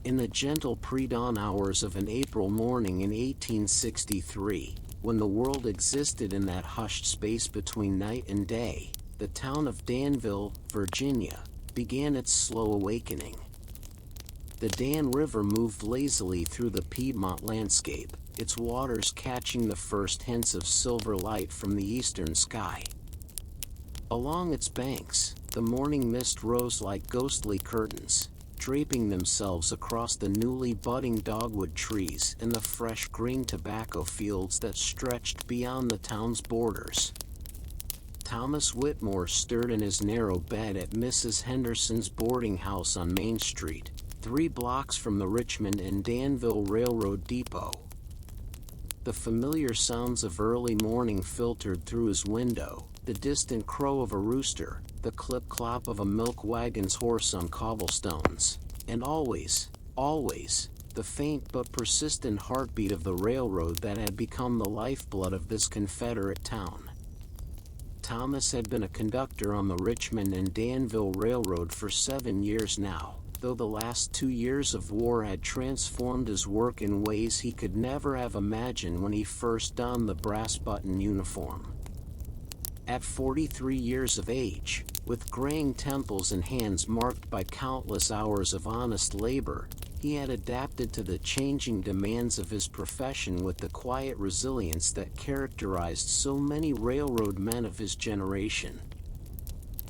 In the gentle pre-dawn hours of an April morning in 1863, when the world existed in that hushed space between night and day, the town of Danville, Virginia, began its slow awakening. The Dan River moved lazily through the Piedmont landscape, its waters catching the first hints of silver light from the eastern sky. Along its banks, the morning mist rose like ghostly curtains, draping themselves across the newly budding dogwood trees and the fresh green tobacco fields that stretched beyond the town's borders. Thomas Whitmore stirred in his narrow bed at Mrs. Henderson's boarding house on Main Street, 3 blocks from the Richmond and Danville Railroad depot. The familiar sounds of early morning filtered through his window, the distant crow of a rooster, the clip-clop of a milk wagon's horse on cobblestones, and always, the faint but persistent heartbeat of the railroad that had become the lifeblood of this Confederate town. Thomas had been a conductor on the Richmond and Danville Railroad for 7 years now, though the last 2 years of war had transformed his work in ways he could never have imagined when he first donned the brass-button uniform. At 43 years of age, with graying temples and hands marked by countless hours of honest labor, he had adapted to the changing demands of his profession with the quiet resilience that characterized so many railroad men of his generation.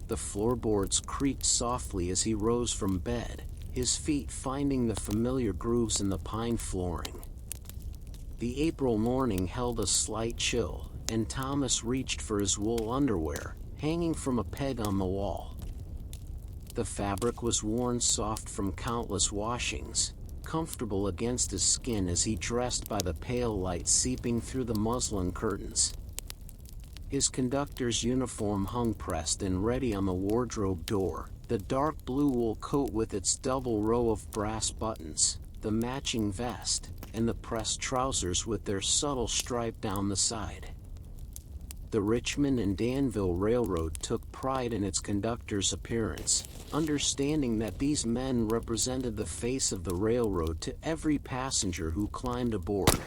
The floorboards creaked softly as he rose from bed, his feet finding the familiar grooves in the pine flooring. The April morning held a slight chill, and Thomas reached for his wool underwear, hanging from a peg on the wall. The fabric was worn soft from countless washings, comfortable against his skin as he dressed by the pale light seeping through the muslin curtains. His conductor's uniform hung pressed and ready on the wardrobe door, the dark blue wool coat with its double row of brass buttons, the matching vest, and the pressed trousers with their subtle stripe down the side. The Richmond and Danville Railroad took pride in its conductor's appearance, understanding that these men represented the face of the railroad to every passenger who climbed aboard.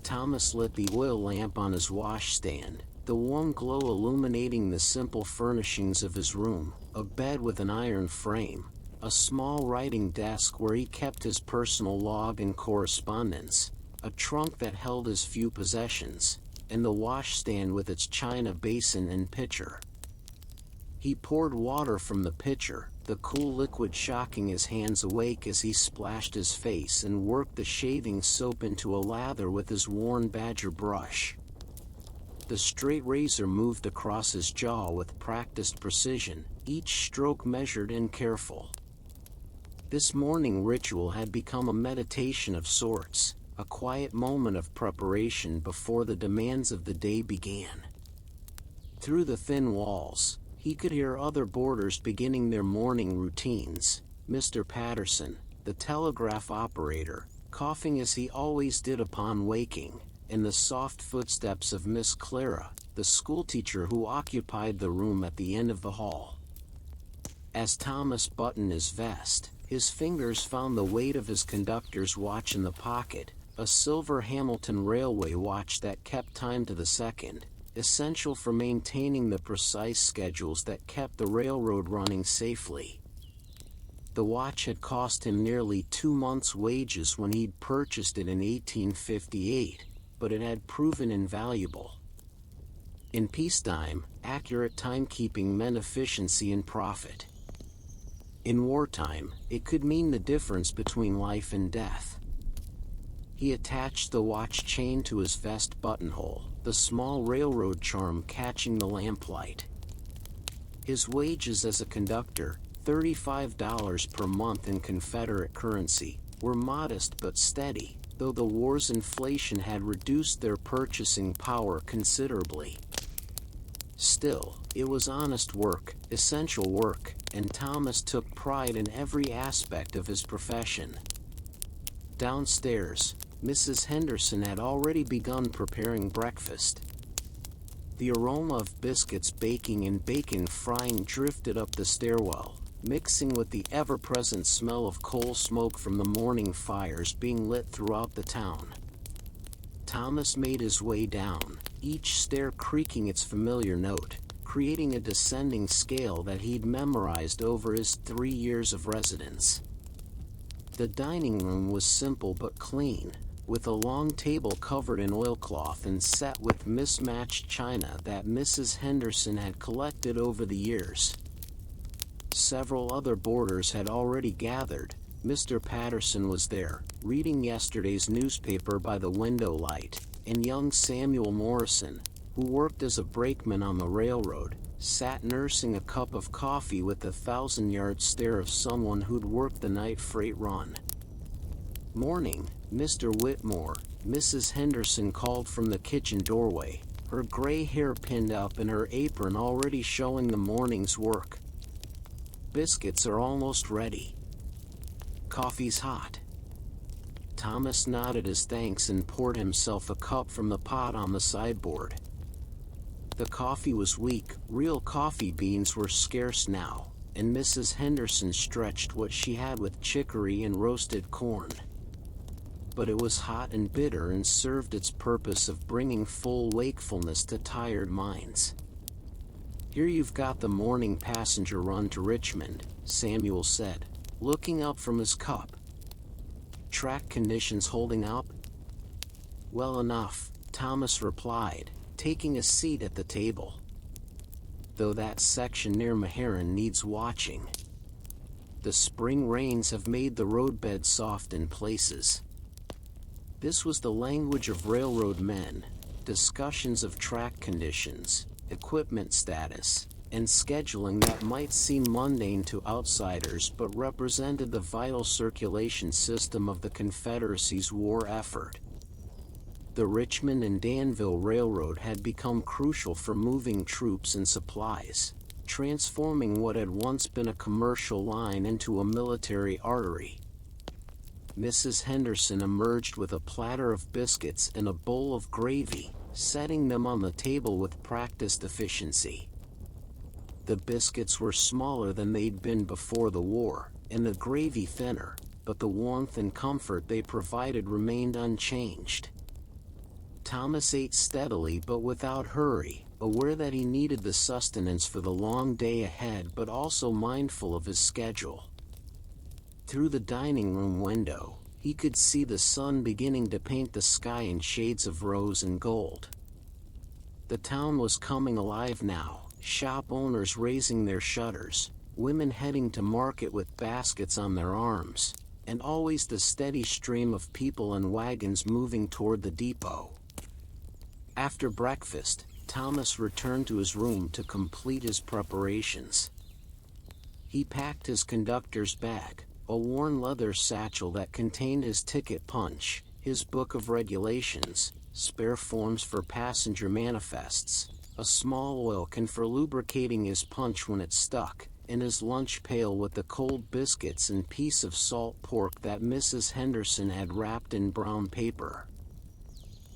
Thomas lit the oil lamp on his washstand, the warm glow illuminating the simple furnishings of his room, a bed with an iron frame, a small writing desk where he kept his personal log and correspondence, a trunk that held his few possessions, and the washstand with its china basin and pitcher. He poured water from the pitcher, the cool liquid shocking his hands awake as he splashed his face and worked the shaving soap into a lather with his worn badger brush. The straight razor moved across his jaw with practiced precision, each stroke measured and careful. This morning ritual had become a meditation of sorts, a quiet moment of preparation before the demands of the day began. Through the thin walls, he could hear other boarders beginning their morning routines. Mr. Patterson, the telegraph operator, coughing as he always did upon waking, and the soft footsteps of Miss Clara, the schoolteacher who occupied the room at the end of the hall. As Thomas buttoned his vest, his fingers found the weight of his conductor's watch in the pocket, a silver Hamilton Railway watch that kept time to the second, essential for maintaining the precise schedules that kept the railroad running safely. The watch had cost him nearly 2 months' wages when he'd purchased it in 1858, but it had proven invaluable. In peacetime, accurate timekeeping meant efficiency and profit. In wartime, it could mean the difference between life and death. He attached the watch chain to his vest buttonhole, the small railroad charm catching the lamplight. His wages as a conductor, $35 per month in Confederate currency, were modest but steady, though the war's inflation had reduced their purchasing power considerably. Still, it was honest work, essential work, and Thomas took pride in every aspect of his profession. Downstairs, Mrs. Henderson had already begun preparing breakfast. The aroma of biscuits baking and bacon frying drifted up the stairwell, mixing with the ever-present smell of coal smoke from the morning fires being lit throughout the town. Thomas made his way down, each stair creaking its familiar note, creating a descending scale that he'd memorized over his 3 years of residence. The dining room was simple but clean, with a long table covered in oilcloth and set with mismatched china that Mrs. Henderson had collected over the years. Several other boarders had already gathered. Mr. Patterson was there, reading yesterday's newspaper by the window light, and young Samuel Morrison, who worked as a brakeman on the railroad, sat nursing a cup of coffee with the 1,000-yard stare of someone who'd worked the night freight run. "Morning, Mr. Whitmore," Mrs. Henderson called from the kitchen doorway, her gray hair pinned up and her apron already showing the morning's work. "Biscuits are almost ready. Coffee's hot." Thomas nodded his thanks and poured himself a cup from the pot on the sideboard. The coffee was weak, real coffee beans were scarce now, and Mrs. Henderson stretched what she had with chicory and roasted corn. But it was hot and bitter and served its purpose of bringing full wakefulness to tired minds. "Here you've got the morning passenger run to Richmond," Samuel said, looking up from his cup. "Track conditions holding up?" "Well enough," Thomas replied, taking a seat at the table. "Though that section near Meharon needs watching. The spring rains have made the roadbed soft in places." This was the language of railroad men, discussions of track conditions, equipment status, and scheduling that might seem mundane to outsiders but represented the vital circulation system of the Confederacy's war effort. The Richmond and Danville Railroad had become crucial for moving troops and supplies, transforming what had once been a commercial line into a military artery. Mrs. Henderson emerged with a platter of biscuits and a bowl of gravy, setting them on the table with practiced efficiency. The biscuits were smaller than they'd been before the war, and the gravy thinner, but the warmth and comfort they provided remained unchanged. Thomas ate steadily but without hurry, aware that he needed the sustenance for the long day ahead but also mindful of his schedule. Through the dining room window, he could see the sun beginning to paint the sky in shades of rose and gold. The town was coming alive now, shop owners raising their shutters, women heading to market with baskets on their arms, and always the steady stream of people and wagons moving toward the depot. After breakfast, Thomas returned to his room to complete his preparations. He packed his conductor's bag, a worn leather satchel that contained his ticket punch, his book of regulations, spare forms for passenger manifests, a small oil can for lubricating his punch when it stuck, and his lunch pail with the cold biscuits and piece of salt pork that Mrs. Henderson had wrapped in brown paper.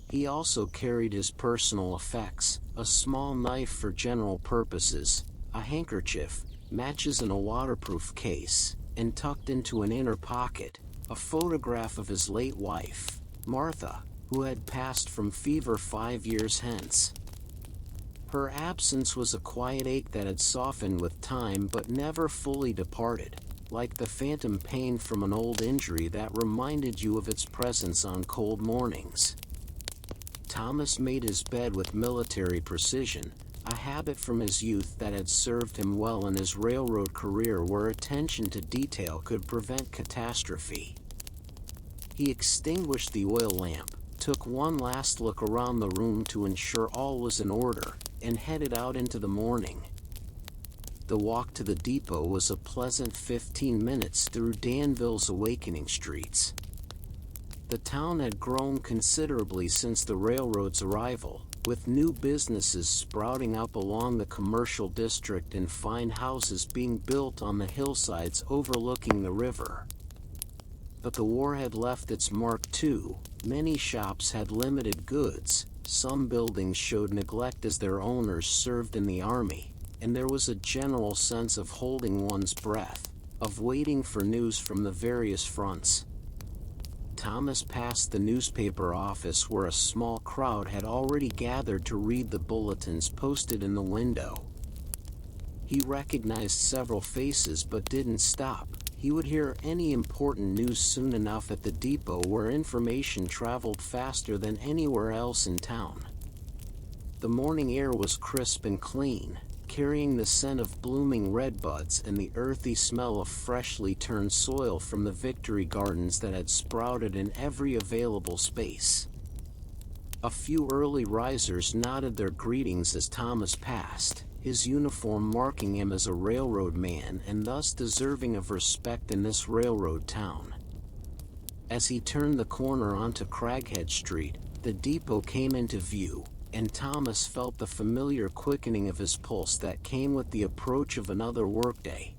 He also carried his personal effects, a small knife for general purposes, a handkerchief, matches in a waterproof case, and tucked into an inner pocket, a photograph of his late wife, Martha, who had passed from fever 5 years hence. Her absence was a quiet ache that had softened with time but never fully departed, like the phantom pain from an old injury that reminded you of its presence on cold mornings. Thomas made his bed with military precision, a habit from his youth that had served him well in his railroad career where attention to detail could prevent catastrophe. He extinguished the oil lamp, took one last look around the room to ensure all was in order, and headed out into the morning. The walk to the depot was a pleasant 15 minutes through Danville's awakening streets. The town had grown considerably since the railroad's arrival, with new businesses sprouting up along the commercial district and fine houses being built on the hillsides overlooking the river. But the war had left its mark too. Many shops had limited goods, some buildings showed neglect as their owners served in the army, and there was a general sense of holding one's breath, of waiting for news from the various fronts. Thomas passed the newspaper office where a small crowd had already gathered to read the bulletins posted in the window. He recognized several faces but didn't stop. He would hear any important news soon enough at the depot where information traveled faster than anywhere else in town. The morning air was crisp and clean, carrying the scent of blooming redbuds and the earthy smell of freshly turned soil from the victory gardens that had sprouted in every available space. A few early risers nodded their greetings as Thomas passed, his uniform marking him as a railroad man and thus deserving of respect in this railroad town. As he turned the corner onto Craghead Street, the depot came into view, and Thomas felt the familiar quickening of his pulse that came with the approach of another workday.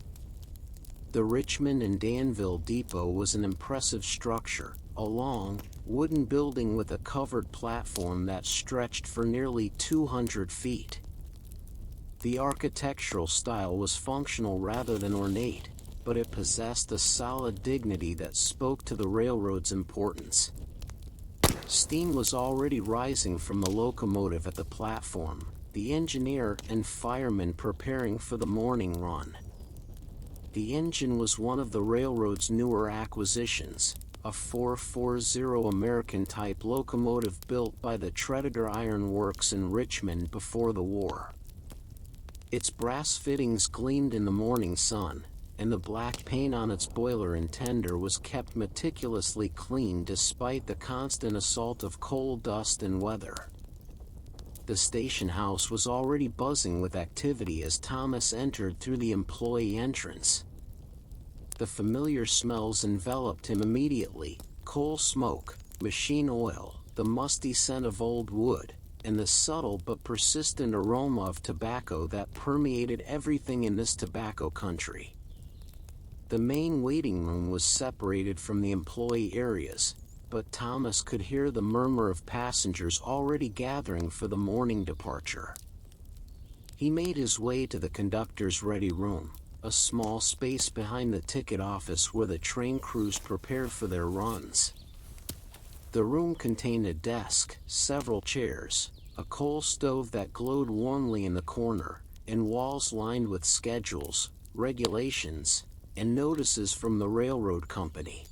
The Richmond and Danville Depot was an impressive structure, a long, wooden building with a covered platform that stretched for nearly 200 feet. The architectural style was functional rather than ornate, but it possessed a solid dignity that spoke to the railroad's importance. Steam was already rising from the locomotive at the platform, the engineer and firemen preparing for the morning run. The engine was one of the railroad's newer acquisitions, a 440 American-type locomotive built by the Tredegar Iron Works in Richmond before the war. Its brass fittings gleamed in the morning sun, and the black paint on its boiler and tender was kept meticulously clean despite the constant assault of coal dust and weather. The station house was already buzzing with activity as Thomas entered through the employee entrance. The familiar smells enveloped him immediately: coal smoke, machine oil, the musty scent of old wood, and the subtle but persistent aroma of tobacco that permeated everything in this tobacco country. The main waiting room was separated from the employee areas, but Thomas could hear the murmur of passengers already gathering for the morning departure. He made his way to the conductor's ready room, a small space behind the ticket office where the train crews prepared for their runs. The room contained a desk, several chairs, a coal stove that glowed warmly in the corner, and walls lined with schedules, regulations, and notices from the railroad company.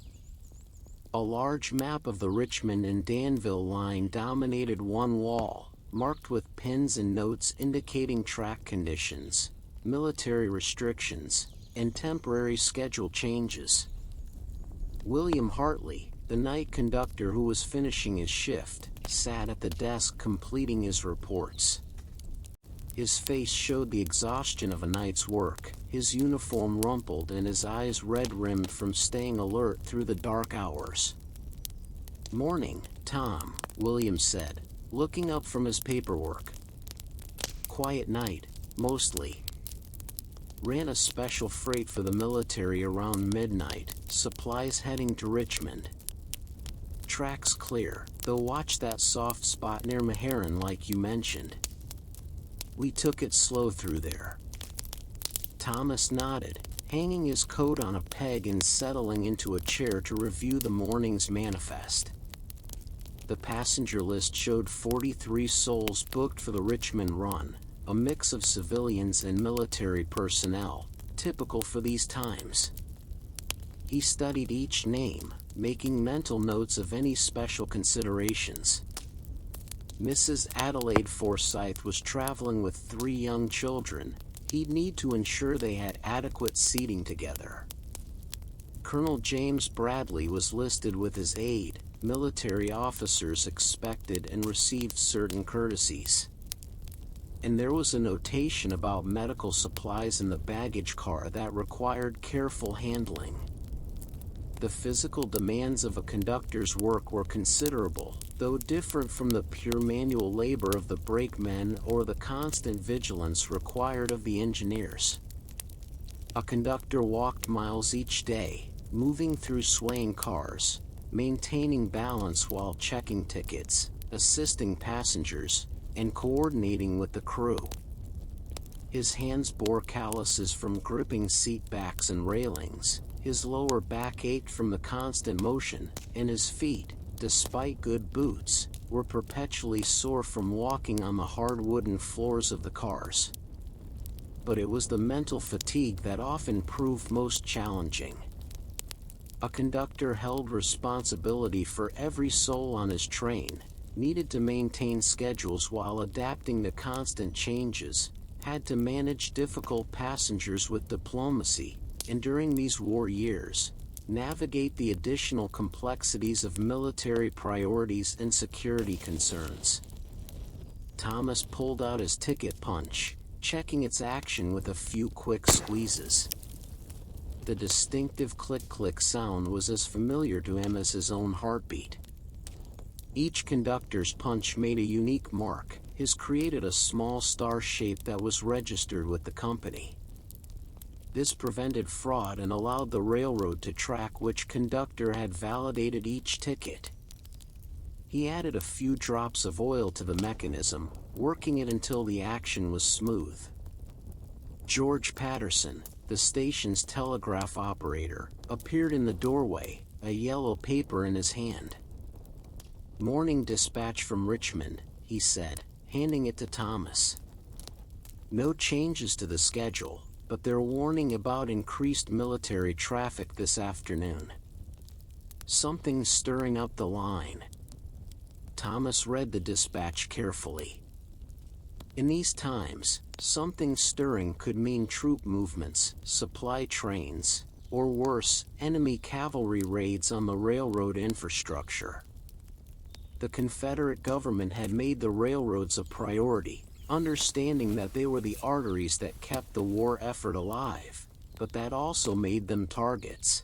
A large map of the Richmond and Danville line dominated one wall, marked with pins and notes indicating track conditions, military restrictions, and temporary schedule changes. William Hartley, the night conductor who was finishing his shift, sat at the desk completing his reports. His face showed the exhaustion of a night's work, his uniform rumpled and his eyes red-rimmed from staying alert through the dark hours. "Morning, Tom," William said, looking up from his paperwork. "Quiet night, mostly. Ran a special freight for the military around midnight, supplies heading to Richmond. Track's clear, though watch that soft spot near Meharon like you mentioned. We took it slow through there." Thomas nodded, hanging his coat on a peg and settling into a chair to review the morning's manifest. The passenger list showed 43 souls booked for the Richmond run, a mix of civilians and military personnel, typical for these times. He studied each name, making mental notes of any special considerations. Mrs. Adelaide Forsyth was traveling with 3 young children. He'd need to ensure they had adequate seating together. Colonel James Bradley was listed with his aide. Military officers expected and received certain courtesies. And there was a notation about medical supplies in the baggage car that required careful handling. The physical demands of a conductor's work were considerable, though different from the pure manual labor of the brakemen or the constant vigilance required of the engineers. A conductor walked miles each day, moving through swaying cars, maintaining balance while checking tickets, assisting passengers, and coordinating with the crew. His hands bore calluses from gripping seat backs and railings, his lower back ached from the constant motion, and his feet, despite good boots, were perpetually sore from walking on the hard wooden floors of the cars. But it was the mental fatigue that often proved most challenging. A conductor held responsibility for every soul on his train, needed to maintain schedules while adapting to constant changes, had to manage difficult passengers with diplomacy, and during these war years, navigate the additional complexities of military priorities and security concerns. Thomas pulled out his ticket punch, checking its action with a few quick squeezes. The distinctive click-click sound was as familiar to him as his own heartbeat. Each conductor's punch made a unique mark. His created a small star shape that was registered with the company. This prevented fraud and allowed the railroad to track which conductor had validated each ticket. He added a few drops of oil to the mechanism, working it until the action was smooth. George Patterson, the station's telegraph operator, appeared in the doorway, a yellow paper in his hand. "Morning dispatch from Richmond," he said, handing it to Thomas. "No changes to the schedule, but they're warning about increased military traffic this afternoon. Something's stirring up the line." Thomas read the dispatch carefully. In these times, something stirring could mean troop movements, supply trains, or worse, enemy cavalry raids on the railroad infrastructure. The Confederate government had made the railroads a priority, understanding that they were the arteries that kept the war effort alive, but that also made them targets.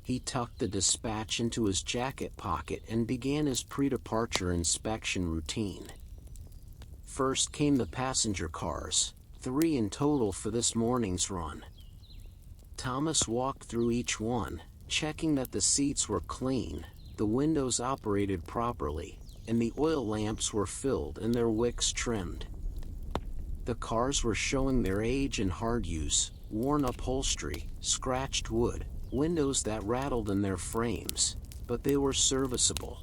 He tucked the dispatch into his jacket pocket and began his pre-departure inspection routine. First came the passenger cars, 3 in total for this morning's run. Thomas walked through each one, checking that the seats were clean, the windows operated properly, and the oil lamps were filled and their wicks trimmed. The cars were showing their age and hard use, worn upholstery, scratched wood, windows that rattled in their frames, but they were serviceable.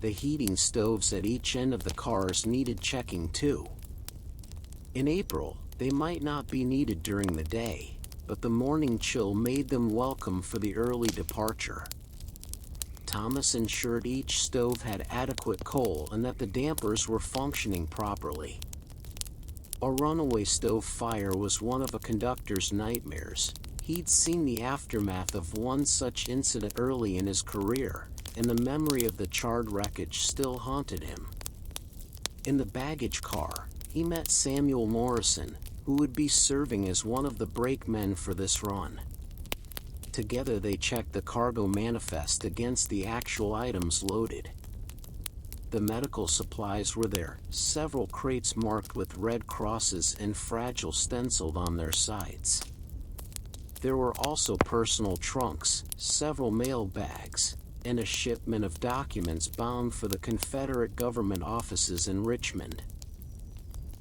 The heating stoves at each end of the cars needed checking too. In April, they might not be needed during the day, but the morning chill made them welcome for the early departure. Thomas ensured each stove had adequate coal and that the dampers were functioning properly. A runaway stove fire was one of a conductor's nightmares. He'd seen the aftermath of one such incident early in his career, and the memory of the charred wreckage still haunted him. In the baggage car, he met Samuel Morrison, who would be serving as one of the brakemen for this run. Together they checked the cargo manifest against the actual items loaded. The medical supplies were there, several crates marked with red crosses and fragile stenciled on their sides. There were also personal trunks, several mail bags, and a shipment of documents bound for the Confederate government offices in Richmond.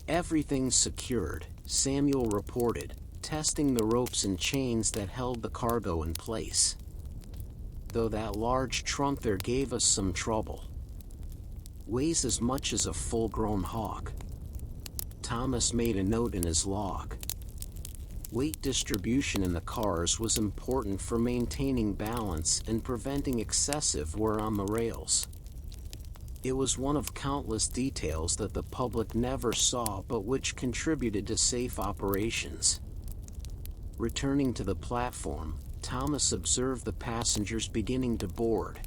"Everything's secured," Samuel reported, testing the ropes and chains that held the cargo in place. "Though that large trunk there gave us some trouble. Weighs as much as a full-grown hog." Thomas made a note in his log. Weight distribution in the cars was important for maintaining balance and preventing excessive wear on the rails. It was one of countless details that the public never saw but which contributed to safe operations. Returning to the platform, Thomas observed the passengers beginning to board.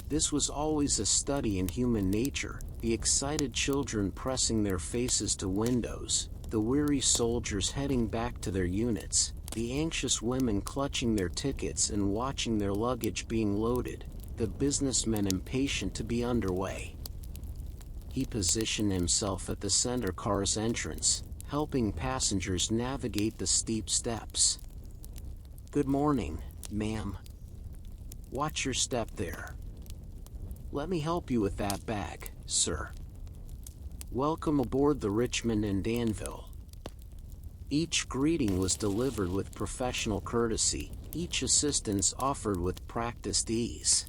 This was always a study in human nature, the excited children pressing their faces to windows, the weary soldiers heading back to their units, the anxious women clutching their tickets and watching their luggage being loaded, the businessmen impatient to be underway. He positioned himself at the center car's entrance, helping passengers navigate the steep steps. "Good morning, ma'am. Watch your step there. Let me help you with that bag, sir." "Welcome aboard the Richmond and Danville." Each greeting was delivered with professional courtesy, each assistance offered with practiced ease.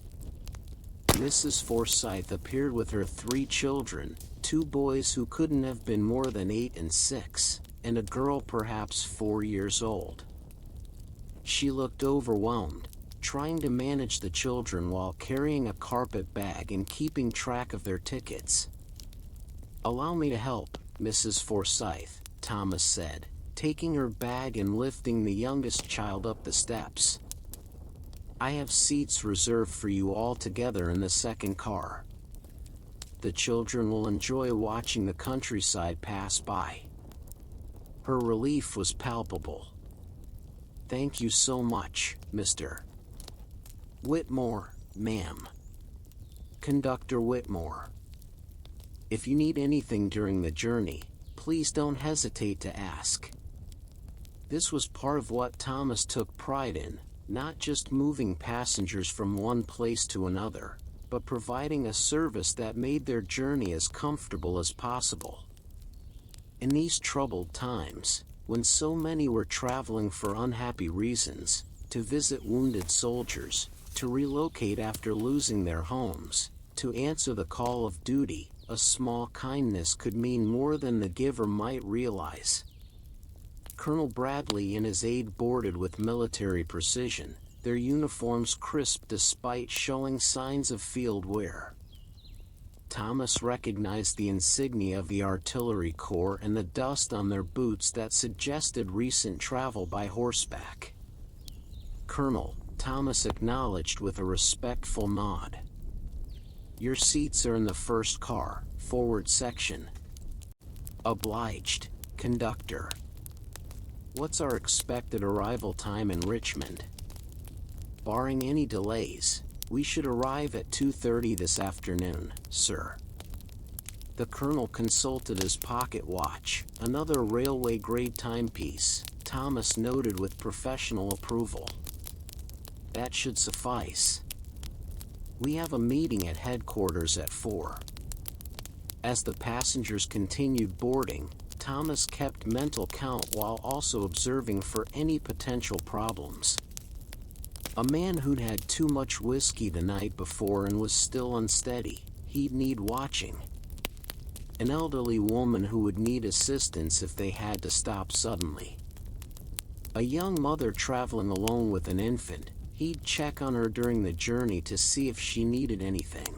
Mrs. Forsyth appeared with her 3 children, 2 boys who couldn't have been more than 8 and 6, and a girl perhaps 4 years old. She looked overwhelmed, trying to manage the children while carrying a carpet bag and keeping track of their tickets. "Allow me to help, Mrs. Forsyth," Thomas said, taking her bag and lifting the youngest child up the steps. "I have seats reserved for you all together in the second car. The children will enjoy watching the countryside pass by." Her relief was palpable. "Thank you so much, Mr. Whitmore, ma'am. Conductor Whitmore. If you need anything during the journey, please don't hesitate to ask." This was part of what Thomas took pride in, not just moving passengers from one place to another, but providing a service that made their journey as comfortable as possible. In these troubled times, when so many were traveling for unhappy reasons, to visit wounded soldiers, to relocate after losing their homes, to answer the call of duty, a small kindness could mean more than the giver might realize. Colonel Bradley and his aide boarded with military precision, their uniforms crisp despite showing signs of field wear. Thomas recognized the insignia of the artillery corps and the dust on their boots that suggested recent travel by horseback. "Colonel," Thomas acknowledged with a respectful nod. "Your seats are in the first car, forward section." "Obliged, Conductor." "What's our expected arrival time in Richmond?" "Barring any delays, we should arrive at 2:30 this afternoon, sir." The colonel consulted his pocket watch, another railway-grade timepiece, Thomas noted with professional approval. "That should suffice. We have a meeting at headquarters at 4. As the passengers continued boarding, Thomas kept mental count while also observing for any potential problems. A man who'd had too much whiskey the night before and was still unsteady, he'd need watching. An elderly woman who would need assistance if they had to stop suddenly. A young mother traveling alone with an infant, he'd check on her during the journey to see if she needed anything.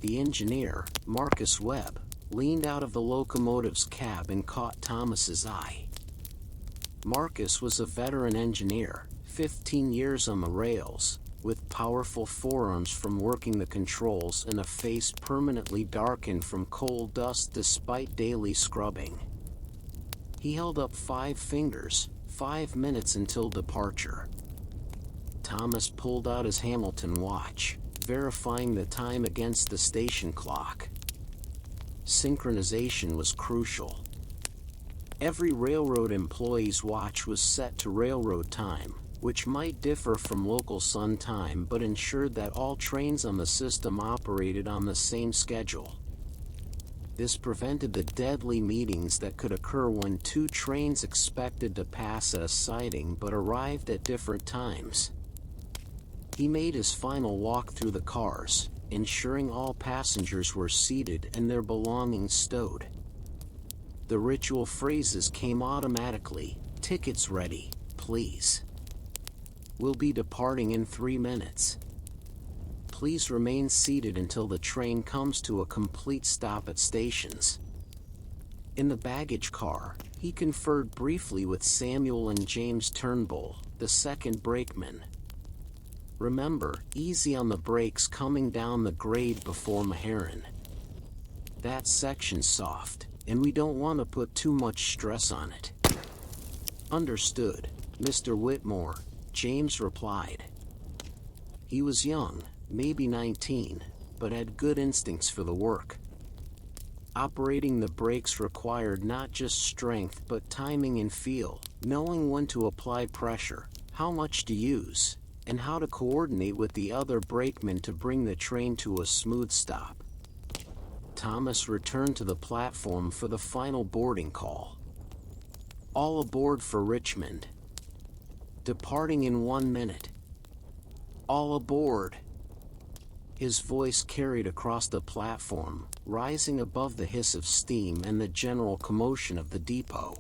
The engineer, Marcus Webb, leaned out of the locomotive's cab and caught Thomas's eye. Marcus was a veteran engineer, 15 years on the rails, with powerful forearms from working the controls and a face permanently darkened from coal dust despite daily scrubbing. He held up 5 fingers, 5 minutes until departure. Thomas pulled out his Hamilton watch, verifying the time against the station clock. Synchronization was crucial. Every railroad employee's watch was set to railroad time, which might differ from local sun time but ensured that all trains on the system operated on the same schedule. This prevented the deadly meetings that could occur when 2 trains expected to pass at a siding but arrived at different times. He made his final walk through the cars, ensuring all passengers were seated and their belongings stowed. The ritual phrases came automatically. "Tickets ready, please. We'll be departing in 3 minutes. Please remain seated until the train comes to a complete stop at stations." In the baggage car, he conferred briefly with Samuel and James Turnbull, the second brakeman. "Remember, easy on the brakes coming down the grade before Meharon. That section's soft, and we don't want to put too much stress on it." "Understood, Mr. Whitmore," James replied. He was young, maybe 19, but had good instincts for the work. Operating the brakes required not just strength but timing and feel, knowing when to apply pressure, how much to use, and how to coordinate with the other brakemen to bring the train to a smooth stop. Thomas returned to the platform for the final boarding call. All aboard for Richmond. Departing in 1 minute. All aboard. His voice carried across the platform, rising above the hiss of steam and the general commotion of the depot.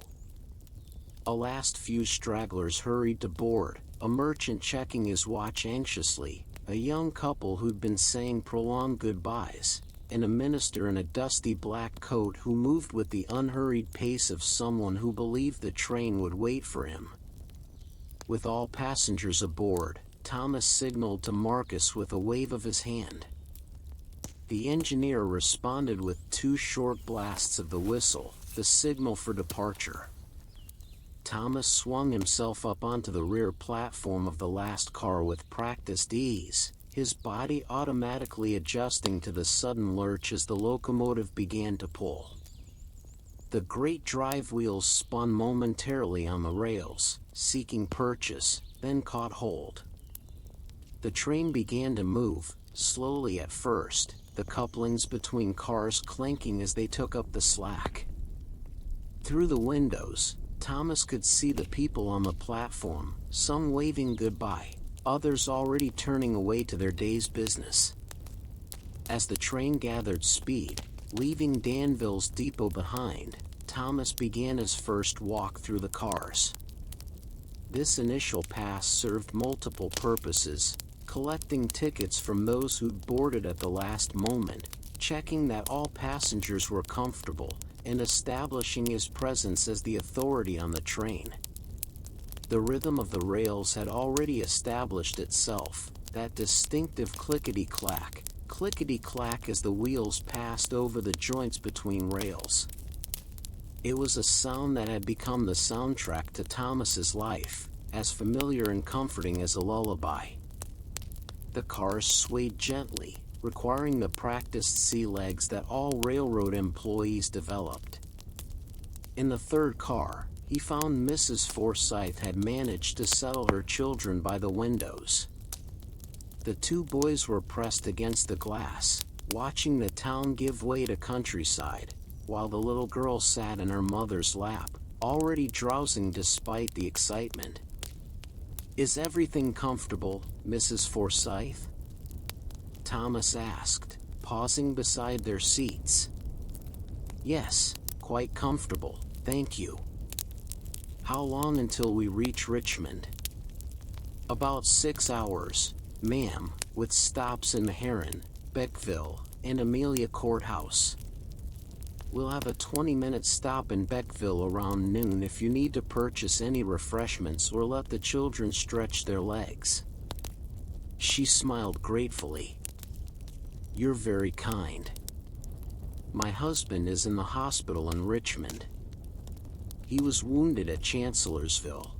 A last few stragglers hurried to board, a merchant checking his watch anxiously, a young couple who'd been saying prolonged goodbyes, and a minister in a dusty black coat who moved with the unhurried pace of someone who believed the train would wait for him. With all passengers aboard, Thomas signaled to Marcus with a wave of his hand. The engineer responded with 2 short blasts of the whistle, the signal for departure. Thomas swung himself up onto the rear platform of the last car with practiced ease, his body automatically adjusting to the sudden lurch as the locomotive began to pull. The great drive wheels spun momentarily on the rails, seeking purchase, then caught hold. The train began to move, slowly at first, the couplings between cars clanking as they took up the slack. Through the windows, Thomas could see the people on the platform, some waving goodbye, others already turning away to their day's business. As the train gathered speed, leaving Danville's depot behind, Thomas began his first walk through the cars. This initial pass served multiple purposes: collecting tickets from those who'd boarded at the last moment, checking that all passengers were comfortable, and establishing his presence as the authority on the train. The rhythm of the rails had already established itself, that distinctive clickety-clack as the wheels passed over the joints between rails. It was a sound that had become the soundtrack to Thomas's life, as familiar and comforting as a lullaby. The cars swayed gently, requiring the practiced sea legs that all railroad employees developed. In the third car, he found Mrs. Forsythe had managed to settle her children by the windows. The 2 boys were pressed against the glass, watching the town give way to countryside, while the little girl sat in her mother's lap, already drowsing despite the excitement. "Is everything comfortable, Mrs. Forsythe?" Thomas asked, pausing beside their seats. "Yes, quite comfortable, thank you." "How long until we reach Richmond?" "About 6 hours, ma'am, with stops in Meharon, Beckville, and Amelia Courthouse. We'll have a 20-minute stop in Beckville around noon if you need to purchase any refreshments or let the children stretch their legs." She smiled gratefully. "You're very kind. My husband is in the hospital in Richmond. He was wounded at Chancellorsville."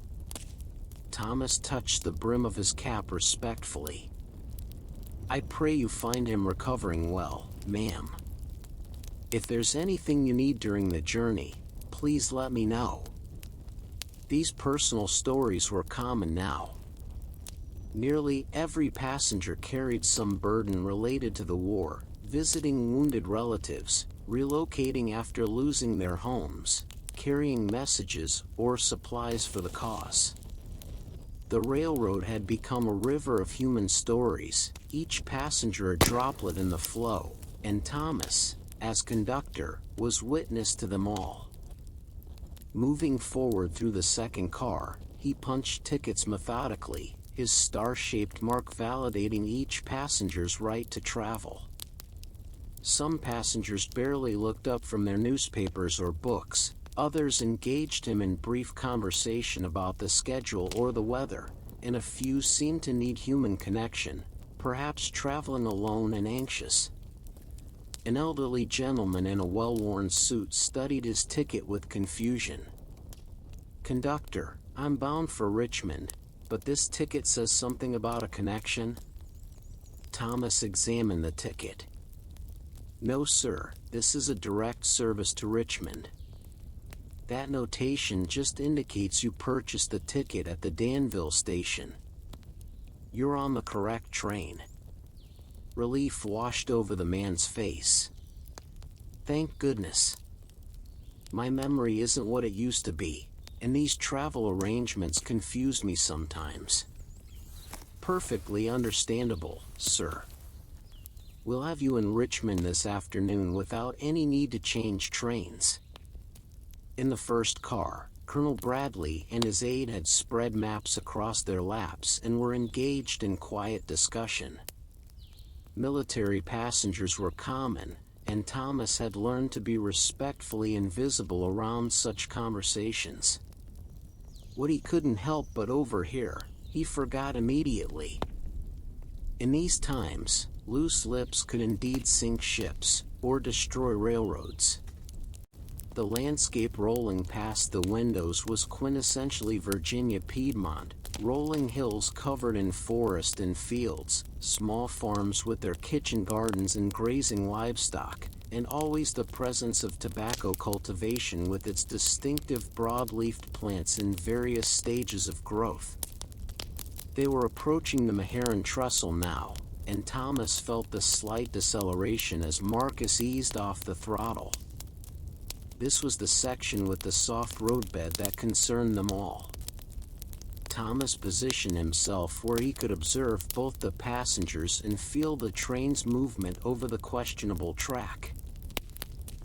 Thomas touched the brim of his cap respectfully. "I pray you find him recovering well, ma'am. If there's anything you need during the journey, please let me know." These personal stories were common now. Nearly every passenger carried some burden related to the war, visiting wounded relatives, relocating after losing their homes, carrying messages or supplies for the cause. The railroad had become a river of human stories, each passenger a droplet in the flow, and Thomas, as conductor, was witness to them all. Moving forward through the second car, he punched tickets methodically, his star-shaped mark validating each passenger's right to travel. Some passengers barely looked up from their newspapers or books, others engaged him in brief conversation about the schedule or the weather, and a few seemed to need human connection, perhaps traveling alone and anxious. An elderly gentleman in a well-worn suit studied his ticket with confusion. "Conductor, I'm bound for Richmond, but this ticket says something about a connection." Thomas examined the ticket. "No, sir, this is a direct service to Richmond. That notation just indicates you purchased the ticket at the Danville station. You're on the correct train." Relief washed over the man's face. Thank goodness. My memory isn't what it used to be, and these travel arrangements confuse me sometimes. Perfectly understandable, sir. We'll have you in Richmond this afternoon without any need to change trains. In the first car, Colonel Bradley and his aide had spread maps across their laps and were engaged in quiet discussion. Military passengers were common, and Thomas had learned to be respectfully invisible around such conversations. What he couldn't help but overhear, he forgot immediately. In these times, loose lips could indeed sink ships, or destroy railroads. The landscape rolling past the windows was quintessentially Virginia Piedmont, rolling hills covered in forest and fields, small farms with their kitchen gardens and grazing livestock, and always the presence of tobacco cultivation with its distinctive broad-leafed plants in various stages of growth. They were approaching the Meharon Trestle now, and Thomas felt the slight deceleration as Marcus eased off the throttle. This was the section with the soft roadbed that concerned them all. Thomas positioned himself where he could observe both the passengers and feel the train's movement over the questionable track.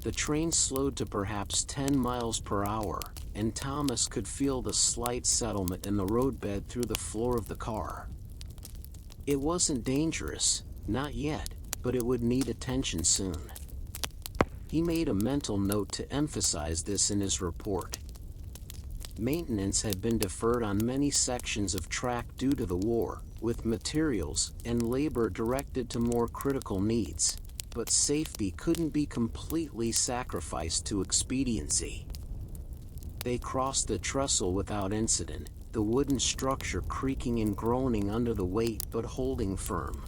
The train slowed to perhaps 10 miles per hour, and Thomas could feel the slight settlement in the roadbed through the floor of the car. It wasn't dangerous, not yet, but it would need attention soon. He made a mental note to emphasize this in his report. Maintenance had been deferred on many sections of track due to the war, with materials and labor directed to more critical needs, but safety couldn't be completely sacrificed to expediency. They crossed the trestle without incident, the wooden structure creaking and groaning under the weight but holding firm.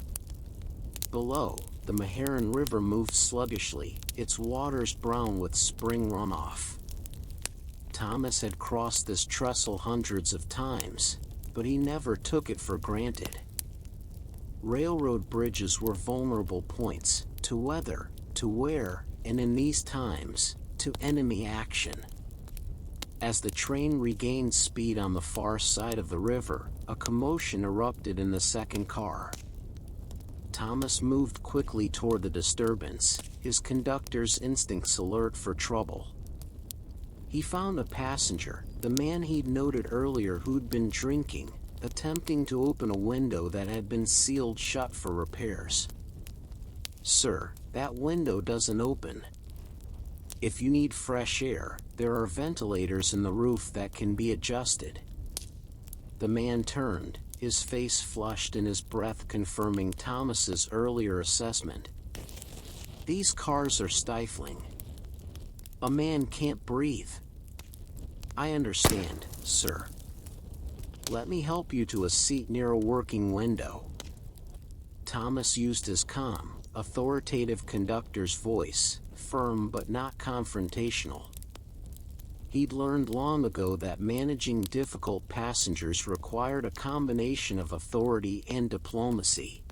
Below, the Meharon River moved sluggishly, its waters brown with spring runoff. Thomas had crossed this trestle hundreds of times, but he never took it for granted. Railroad bridges were vulnerable points, to weather, to wear, and in these times, to enemy action. As the train regained speed on the far side of the river, a commotion erupted in the second car. Thomas moved quickly toward the disturbance, his conductor's instincts alert for trouble. He found a passenger, the man he'd noted earlier who'd been drinking, attempting to open a window that had been sealed shut for repairs. "Sir, that window doesn't open. If you need fresh air, there are ventilators in the roof that can be adjusted." The man turned, his face flushed and his breath confirming Thomas's earlier assessment. "These cars are stifling. A man can't breathe." "I understand, sir. Let me help you to a seat near a working window." Thomas used his calm, authoritative conductor's voice, firm but not confrontational. He'd learned long ago that managing difficult passengers required a combination of authority and diplomacy.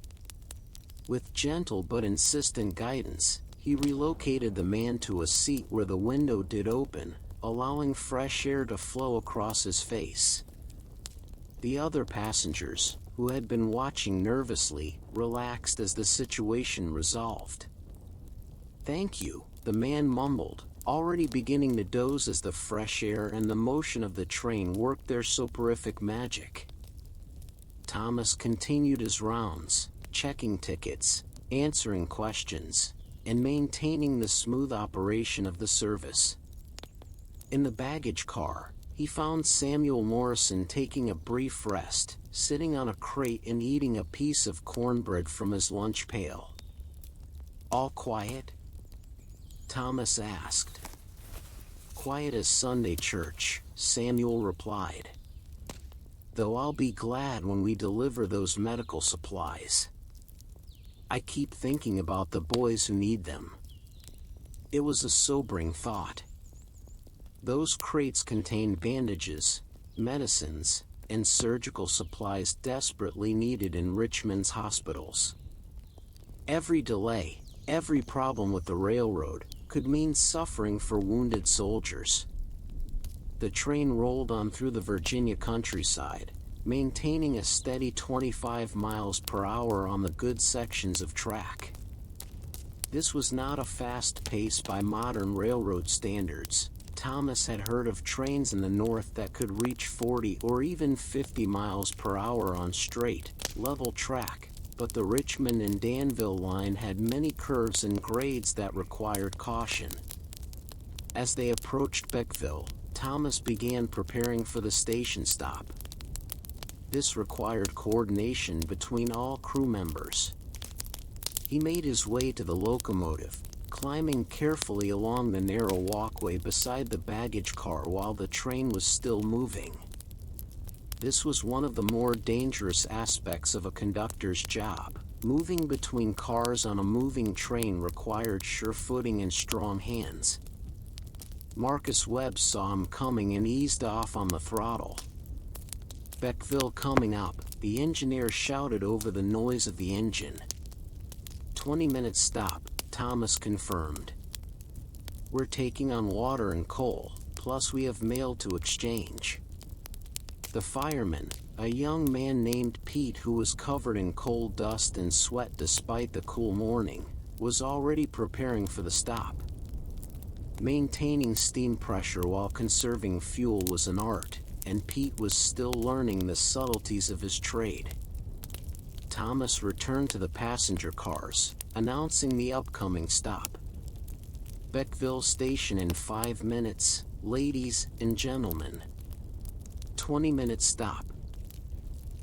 With gentle but insistent guidance, he relocated the man to a seat where the window did open, allowing fresh air to flow across his face. The other passengers, who had been watching nervously, relaxed as the situation resolved. "Thank you," the man mumbled, already beginning to doze as the fresh air and the motion of the train worked their soporific magic. Thomas continued his rounds, checking tickets, answering questions, and maintaining the smooth operation of the service. In the baggage car, he found Samuel Morrison taking a brief rest, sitting on a crate and eating a piece of cornbread from his lunch pail. "All quiet?" Thomas asked. "Quiet as Sunday church," Samuel replied. "Though I'll be glad when we deliver those medical supplies. I keep thinking about the boys who need them." It was a sobering thought. Those crates contained bandages, medicines, and surgical supplies desperately needed in Richmond's hospitals. Every delay, every problem with the railroad, could mean suffering for wounded soldiers. The train rolled on through the Virginia countryside, maintaining a steady 25 miles per hour on the good sections of track. This was not a fast pace by modern railroad standards. Thomas had heard of trains in the north that could reach 40 or even 50 miles per hour on straight, level track, but the Richmond and Danville line had many curves and grades that required caution. As they approached Beckville, Thomas began preparing for the station stop. This required coordination between all crew members. He made his way to the locomotive, climbing carefully along the narrow walkway beside the baggage car while the train was still moving. This was one of the more dangerous aspects of a conductor's job. Moving between cars on a moving train required sure footing and strong hands. Marcus Webb saw him coming and eased off on the throttle. "Beckville coming up," the engineer shouted over the noise of the engine. 20-minute stop, Thomas confirmed. "We're taking on water and coal, plus we have mail to exchange." The fireman, a young man named Pete who was covered in coal dust and sweat despite the cool morning, was already preparing for the stop. Maintaining steam pressure while conserving fuel was an art, and Pete was still learning the subtleties of his trade. Thomas returned to the passenger cars, announcing the upcoming stop. "Beckville Station in 5 minutes, ladies and gentlemen." 20-minute stop.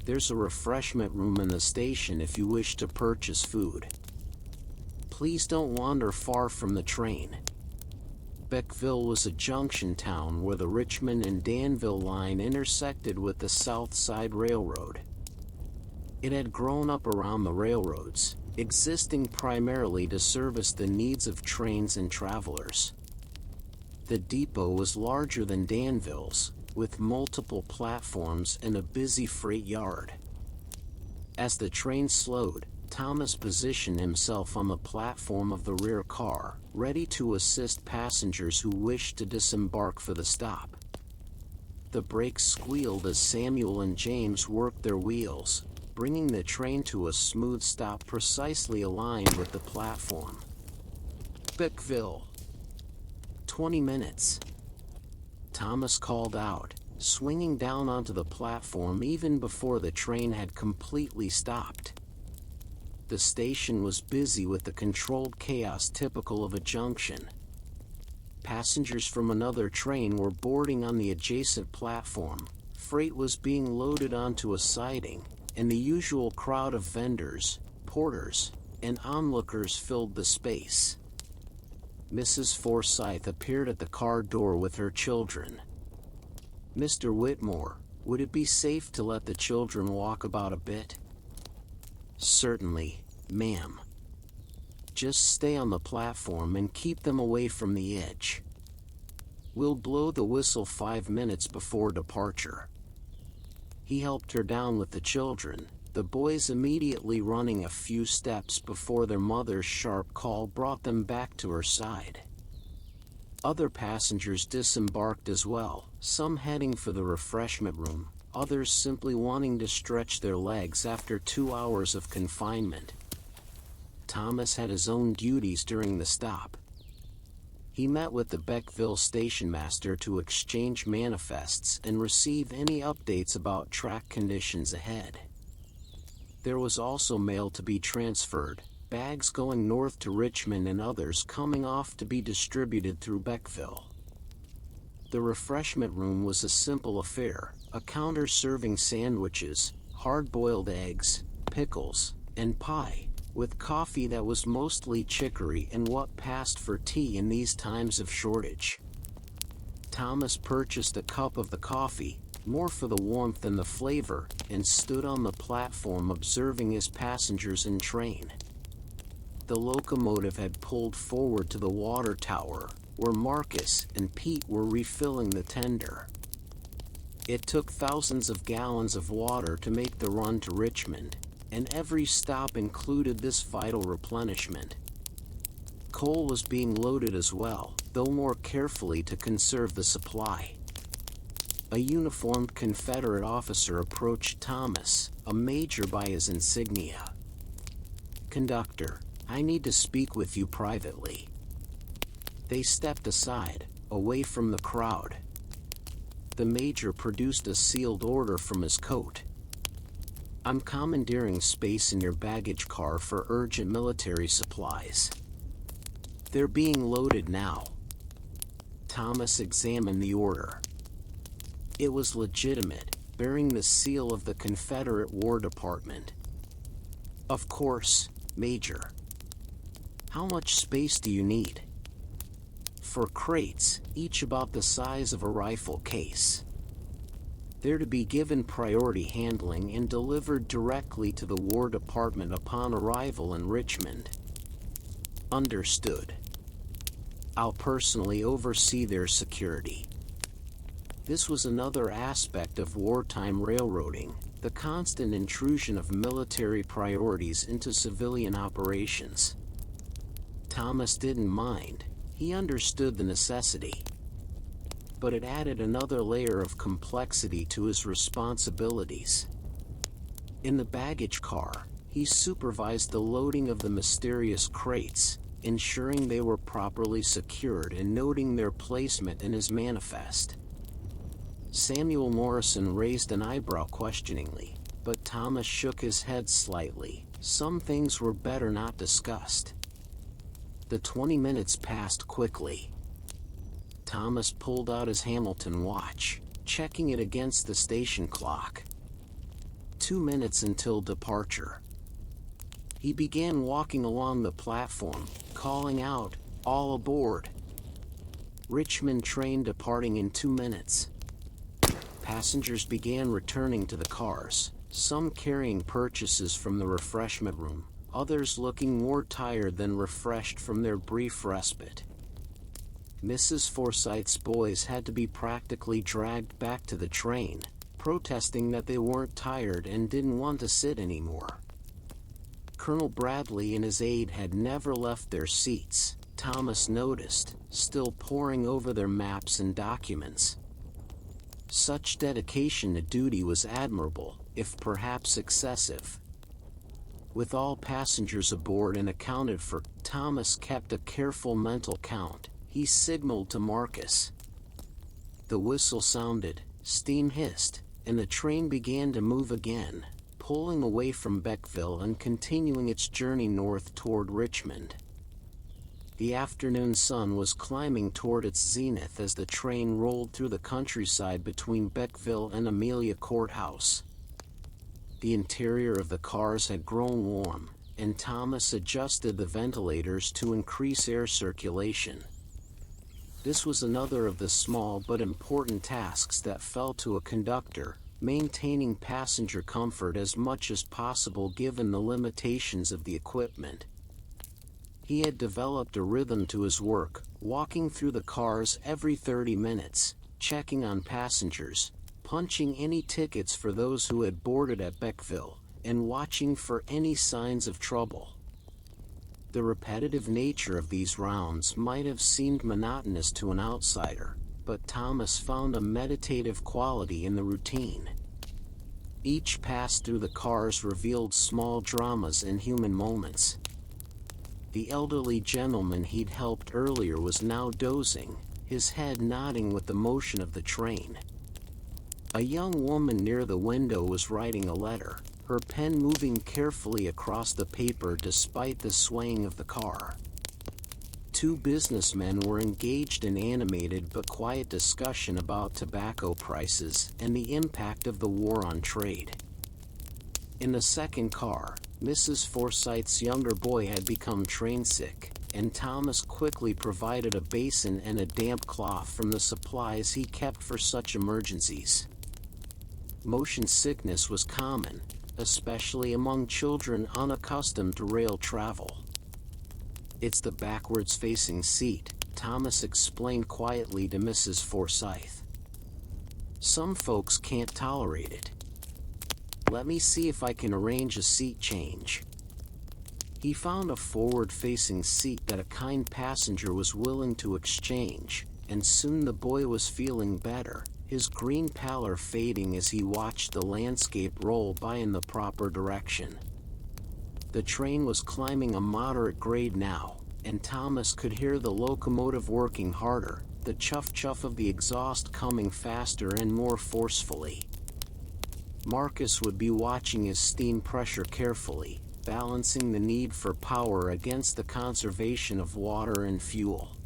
"There's a refreshment room in the station if you wish to purchase food. Please don't wander far from the train." Beckville was a junction town where the Richmond and Danville line intersected with the South Side Railroad. It had grown up around the railroads, existing primarily to service the needs of trains and travelers. The depot was larger than Danville's, with multiple platforms and a busy freight yard. As the train slowed, Thomas positioned himself on the platform of the rear car, ready to assist passengers who wished to disembark for the stop. The brakes squealed as Samuel and James worked their wheels, bringing the train to a smooth stop precisely aligned with the platform. "Beckville. 20 minutes. Thomas called out, swinging down onto the platform even before the train had completely stopped. The station was busy with the controlled chaos typical of a junction. Passengers from another train were boarding on the adjacent platform, freight was being loaded onto a siding, and the usual crowd of vendors, porters, and onlookers filled the space. Mrs. Forsythe appeared at the car door with her children. "Mr. Whitmore, would it be safe to let the children walk about a bit?" "Certainly, ma'am. Just stay on the platform and keep them away from the edge. We'll blow the whistle 5 minutes before departure." He helped her down with the children, the boys immediately running a few steps before their mother's sharp call brought them back to her side. Other passengers disembarked as well, some heading for the refreshment room, others simply wanting to stretch their legs after 2 hours of confinement. Thomas had his own duties during the stop. He met with the Beckville station master to exchange manifests and receive any updates about track conditions ahead. There was also mail to be transferred, bags going north to Richmond and others coming off to be distributed through Beckville. The refreshment room was a simple affair, a counter serving sandwiches, hard-boiled eggs, pickles, and pie, with coffee that was mostly chicory and what passed for tea in these times of shortage. Thomas purchased a cup of the coffee, more for the warmth than the flavor, and stood on the platform observing his passengers and train. The locomotive had pulled forward to the water tower, where Marcus and Pete were refilling the tender. It took thousands of gallons of water to make the run to Richmond, and every stop included this vital replenishment. Coal was being loaded as well, though more carefully to conserve the supply. A uniformed Confederate officer approached Thomas, a major by his insignia. "Conductor, I need to speak with you privately." They stepped aside, away from the crowd. The major produced a sealed order from his coat. "I'm commandeering space in your baggage car for urgent military supplies. They're being loaded now." Thomas examined the order. It was legitimate, bearing the seal of the Confederate War Department. "Of course, Major. How much space do you need?" "4 crates, each about the size of a rifle case. They're to be given priority handling and delivered directly to the War Department upon arrival in Richmond." "Understood. I'll personally oversee their security." This was another aspect of wartime railroading, the constant intrusion of military priorities into civilian operations. Thomas didn't mind. He understood the necessity. But it added another layer of complexity to his responsibilities. In the baggage car, he supervised the loading of the mysterious crates, ensuring they were properly secured and noting their placement in his manifest. Samuel Morrison raised an eyebrow questioningly, but Thomas shook his head slightly. Some things were better not discussed. The 20 minutes passed quickly. Thomas pulled out his Hamilton watch, checking it against the station clock. 2 minutes until departure. He began walking along the platform, calling out, "All aboard! Richmond train departing in 2 minutes." Passengers began returning to the cars, some carrying purchases from the refreshment room, others looking more tired than refreshed from their brief respite. Mrs. Forsythe's boys had to be practically dragged back to the train, protesting that they weren't tired and didn't want to sit anymore. Colonel Bradley and his aide had never left their seats, Thomas noticed, still poring over their maps and documents. Such dedication to duty was admirable, if perhaps excessive. With all passengers aboard and accounted for, Thomas kept a careful mental count. He signaled to Marcus. The whistle sounded, steam hissed, and the train began to move again, pulling away from Beckville and continuing its journey north toward Richmond. The afternoon sun was climbing toward its zenith as the train rolled through the countryside between Beckville and Amelia Courthouse. The interior of the cars had grown warm, and Thomas adjusted the ventilators to increase air circulation. This was another of the small but important tasks that fell to a conductor, maintaining passenger comfort as much as possible given the limitations of the equipment. He had developed a rhythm to his work, walking through the cars every 30 minutes, checking on passengers, punching any tickets for those who had boarded at Beckville, and watching for any signs of trouble. The repetitive nature of these rounds might have seemed monotonous to an outsider, but Thomas found a meditative quality in the routine. Each pass through the cars revealed small dramas and human moments. The elderly gentleman he'd helped earlier was now dozing, his head nodding with the motion of the train. A young woman near the window was writing a letter, her pen moving carefully across the paper despite the swaying of the car. 2 businessmen were engaged in animated but quiet discussion about tobacco prices and the impact of the war on trade. In the second car, Mrs. Forsythe's younger boy had become train-sick, and Thomas quickly provided a basin and a damp cloth from the supplies he kept for such emergencies. Motion sickness was common, especially among children unaccustomed to rail travel. "It's the backwards-facing seat," Thomas explained quietly to Mrs. Forsythe. "Some folks can't tolerate it. Let me see if I can arrange a seat change." He found a forward-facing seat that a kind passenger was willing to exchange, and soon the boy was feeling better, his green pallor fading as he watched the landscape roll by in the proper direction. The train was climbing a moderate grade now, and Thomas could hear the locomotive working harder, the chuff-chuff of the exhaust coming faster and more forcefully. Marcus would be watching his steam pressure carefully, balancing the need for power against the conservation of water and fuel.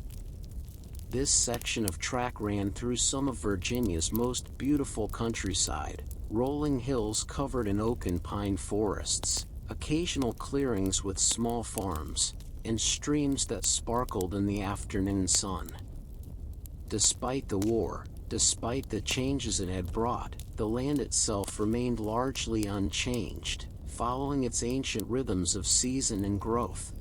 This section of track ran through some of Virginia's most beautiful countryside, rolling hills covered in oak and pine forests, occasional clearings with small farms, and streams that sparkled in the afternoon sun. Despite the war, despite the changes it had brought, the land itself remained largely unchanged, following its ancient rhythms of season and growth.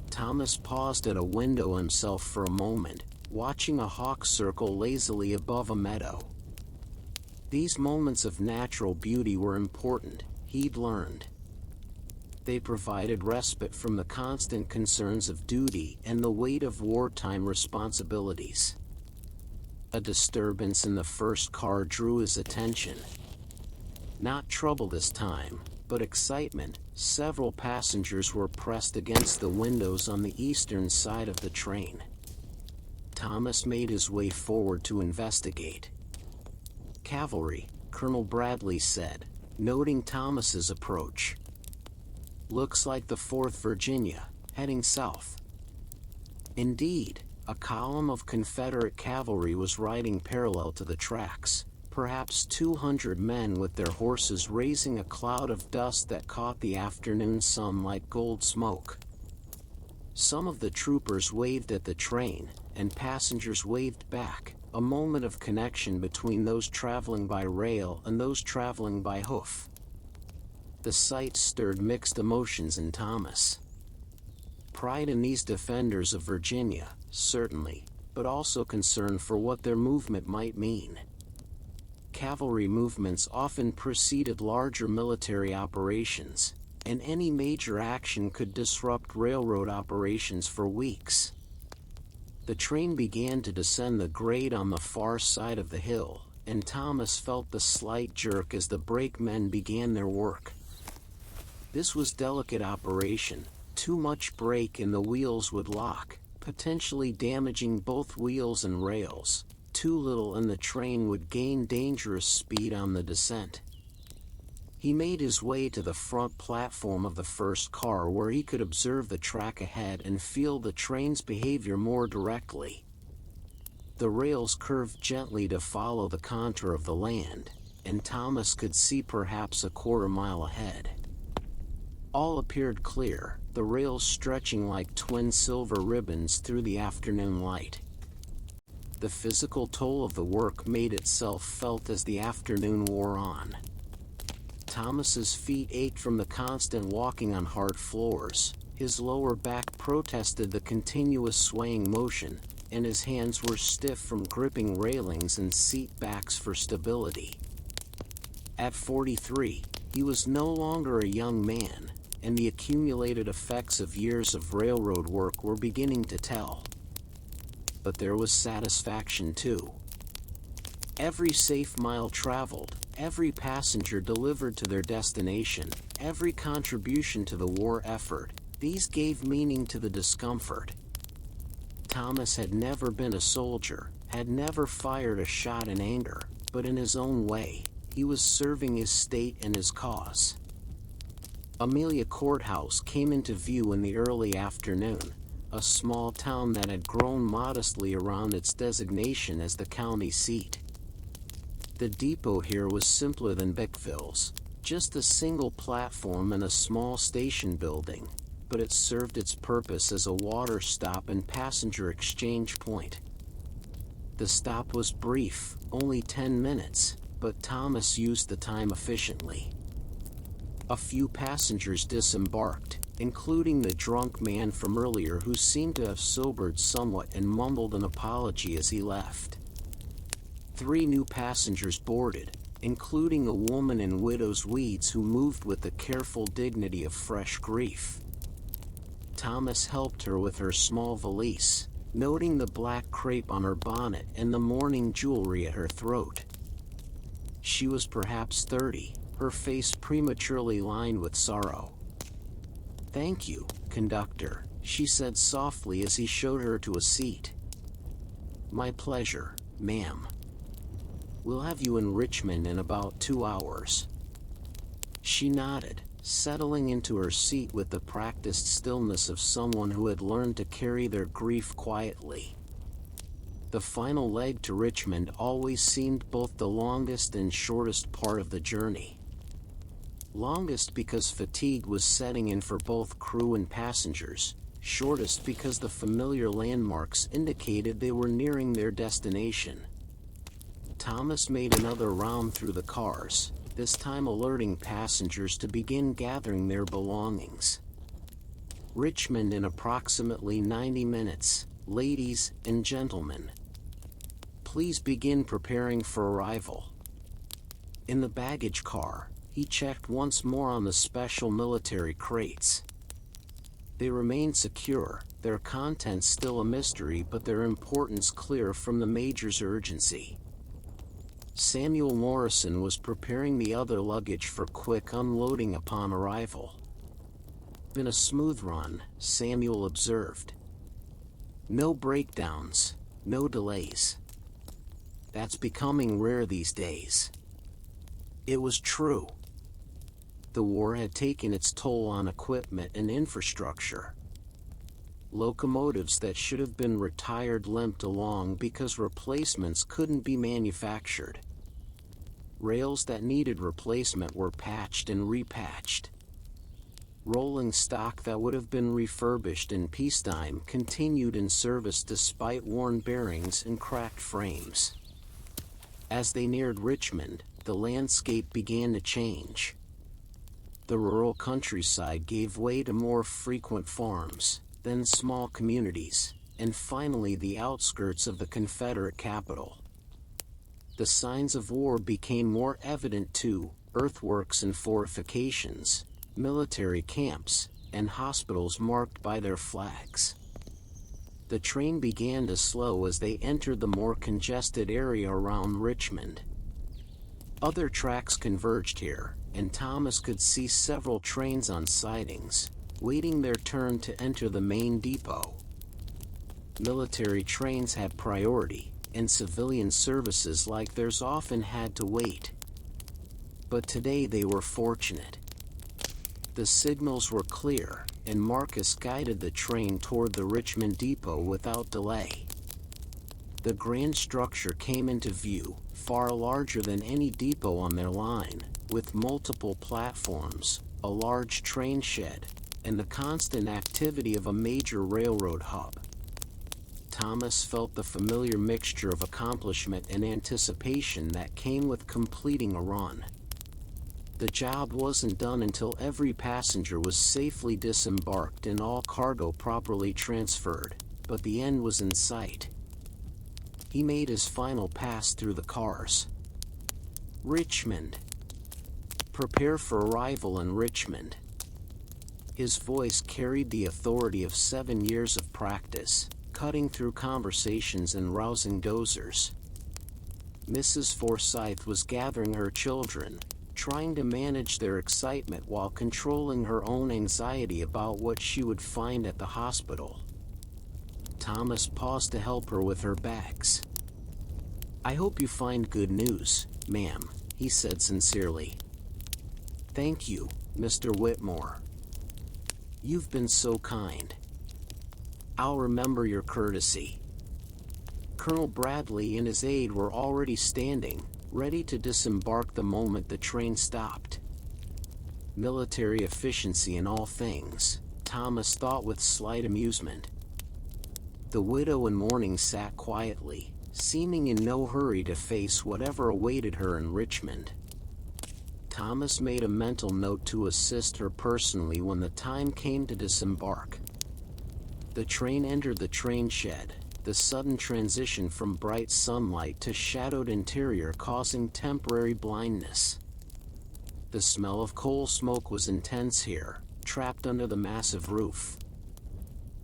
Thomas paused at a window himself for a moment, watching a hawk circle lazily above a meadow. These moments of natural beauty were important, he'd learned. They provided respite from the constant concerns of duty and the weight of wartime responsibilities. A disturbance in the first car drew his attention. Not trouble this time, but excitement. Several passengers were pressed against the windows on the eastern side of the train. Thomas made his way forward to investigate. "Cavalry," Colonel Bradley said, noting Thomas's approach. "Looks like the 4th Virginia, heading south." Indeed, a column of Confederate cavalry was riding parallel to the tracks, perhaps 200 men with their horses raising a cloud of dust that caught the afternoon sun like gold smoke. Some of the troopers waved at the train, and passengers waved back, a moment of connection between those traveling by rail and those traveling by hoof. The sight stirred mixed emotions in Thomas. Pride in these defenders of Virginia, certainly, but also concern for what their movement might mean. Cavalry movements often preceded larger military operations, and any major action could disrupt railroad operations for weeks. The train began to descend the grade on the far side of the hill, and Thomas felt the slight jerk as the brakemen began their work. This was delicate operation. Too much brake and the wheels would lock, potentially damaging both wheels and rails. Too little and the train would gain dangerous speed on the descent. He made his way to the front platform of the first car where he could observe the track ahead and feel the train's behavior more directly. The rails curved gently to follow the contour of the land, and Thomas could see perhaps a quarter-mile ahead. All appeared clear, the rails stretching like twin silver ribbons through the afternoon light. The physical toll of the work made itself felt as the afternoon wore on. Thomas's feet ached from the constant walking on hard floors, his lower back protested the continuous swaying motion, and his hands were stiff from gripping railings and seat backs for stability. At 43, he was no longer a young man, and the accumulated effects of years of railroad work were beginning to tell. But there was satisfaction too. Every safe mile traveled, every passenger delivered to their destination, every contribution to the war effort, these gave meaning to the discomfort. Thomas had never been a soldier, had never fired a shot in anger, but in his own way, he was serving his state and his cause. Amelia Courthouse came into view in the early afternoon, a small town that had grown modestly around its designation as the county seat. The depot here was simpler than Bickville's, just a single platform and a small station building, but it served its purpose as a water stop and passenger exchange point. The stop was brief, only 10 minutes, but Thomas used the time efficiently. A few passengers disembarked, including the drunk man from earlier who seemed to have sobered somewhat and mumbled an apology as he left. 3 new passengers boarded, including a woman in widow's weeds who moved with the careful dignity of fresh grief. Thomas helped her with her small valise, noting the black crepe on her bonnet and the mourning jewelry at her throat. She was perhaps 30, her face prematurely lined with sorrow. "Thank you, conductor," she said softly as he showed her to a seat. "My pleasure, ma'am. We'll have you in Richmond in about 2 hours." She nodded, settling into her seat with the practiced stillness of someone who had learned to carry their grief quietly. The final leg to Richmond always seemed both the longest and shortest part of the journey. Longest because fatigue was setting in for both crew and passengers, shortest because the familiar landmarks indicated they were nearing their destination. Thomas made another round through the cars, this time alerting passengers to begin gathering their belongings. "Richmond in approximately 90 minutes, ladies and gentlemen. Please begin preparing for arrival." In the baggage car, he checked once more on the special military crates. They remained secure, their contents still a mystery but their importance clear from the major's urgency. Samuel Morrison was preparing the other luggage for quick unloading upon arrival. "Been a smooth run," Samuel observed. "No breakdowns, no delays. That's becoming rare these days." It was true. The war had taken its toll on equipment and infrastructure. Locomotives that should have been retired limped along because replacements couldn't be manufactured. Rails that needed replacement were patched and repatched. Rolling stock that would have been refurbished in peacetime continued in service despite worn bearings and cracked frames. As they neared Richmond, the landscape began to change. The rural countryside gave way to more frequent farms, then small communities, and finally the outskirts of the Confederate capital. The signs of war became more evident too: earthworks and fortifications, military camps, and hospitals marked by their flags. The train began to slow as they entered the more congested area around Richmond. Other tracks converged here, and Thomas could see several trains on sidings, waiting their turn to enter the main depot. Military trains had priority, and civilian services like theirs often had to wait. But today they were fortunate. The signals were clear, and Marcus guided the train toward the Richmond depot without delay. The grand structure came into view, far larger than any depot on their line, with multiple platforms, a large train shed, and the constant activity of a major railroad hub. Thomas felt the familiar mixture of accomplishment and anticipation that came with completing a run. The job wasn't done until every passenger was safely disembarked and all cargo properly transferred, but the end was in sight. He made his final pass through the cars. "Richmond. Prepare for arrival in Richmond." His voice carried the authority of 7 years of practice, cutting through conversations and rousing dozers. Mrs. Forsyth was gathering her children, trying to manage their excitement while controlling her own anxiety about what she would find at the hospital. Thomas paused to help her with her bags. "I hope you find good news, ma'am," he said sincerely. "Thank you, Mr. Whitmore. You've been so kind. I'll remember your courtesy." Colonel Bradley and his aide were already standing, ready to disembark the moment the train stopped. Military efficiency in all things, Thomas thought with slight amusement. The widow in mourning sat quietly, seeming in no hurry to face whatever awaited her in Richmond. Thomas made a mental note to assist her personally when the time came to disembark. The train entered the train shed, the sudden transition from bright sunlight to shadowed interior causing temporary blindness. The smell of coal smoke was intense here, trapped under the massive roof.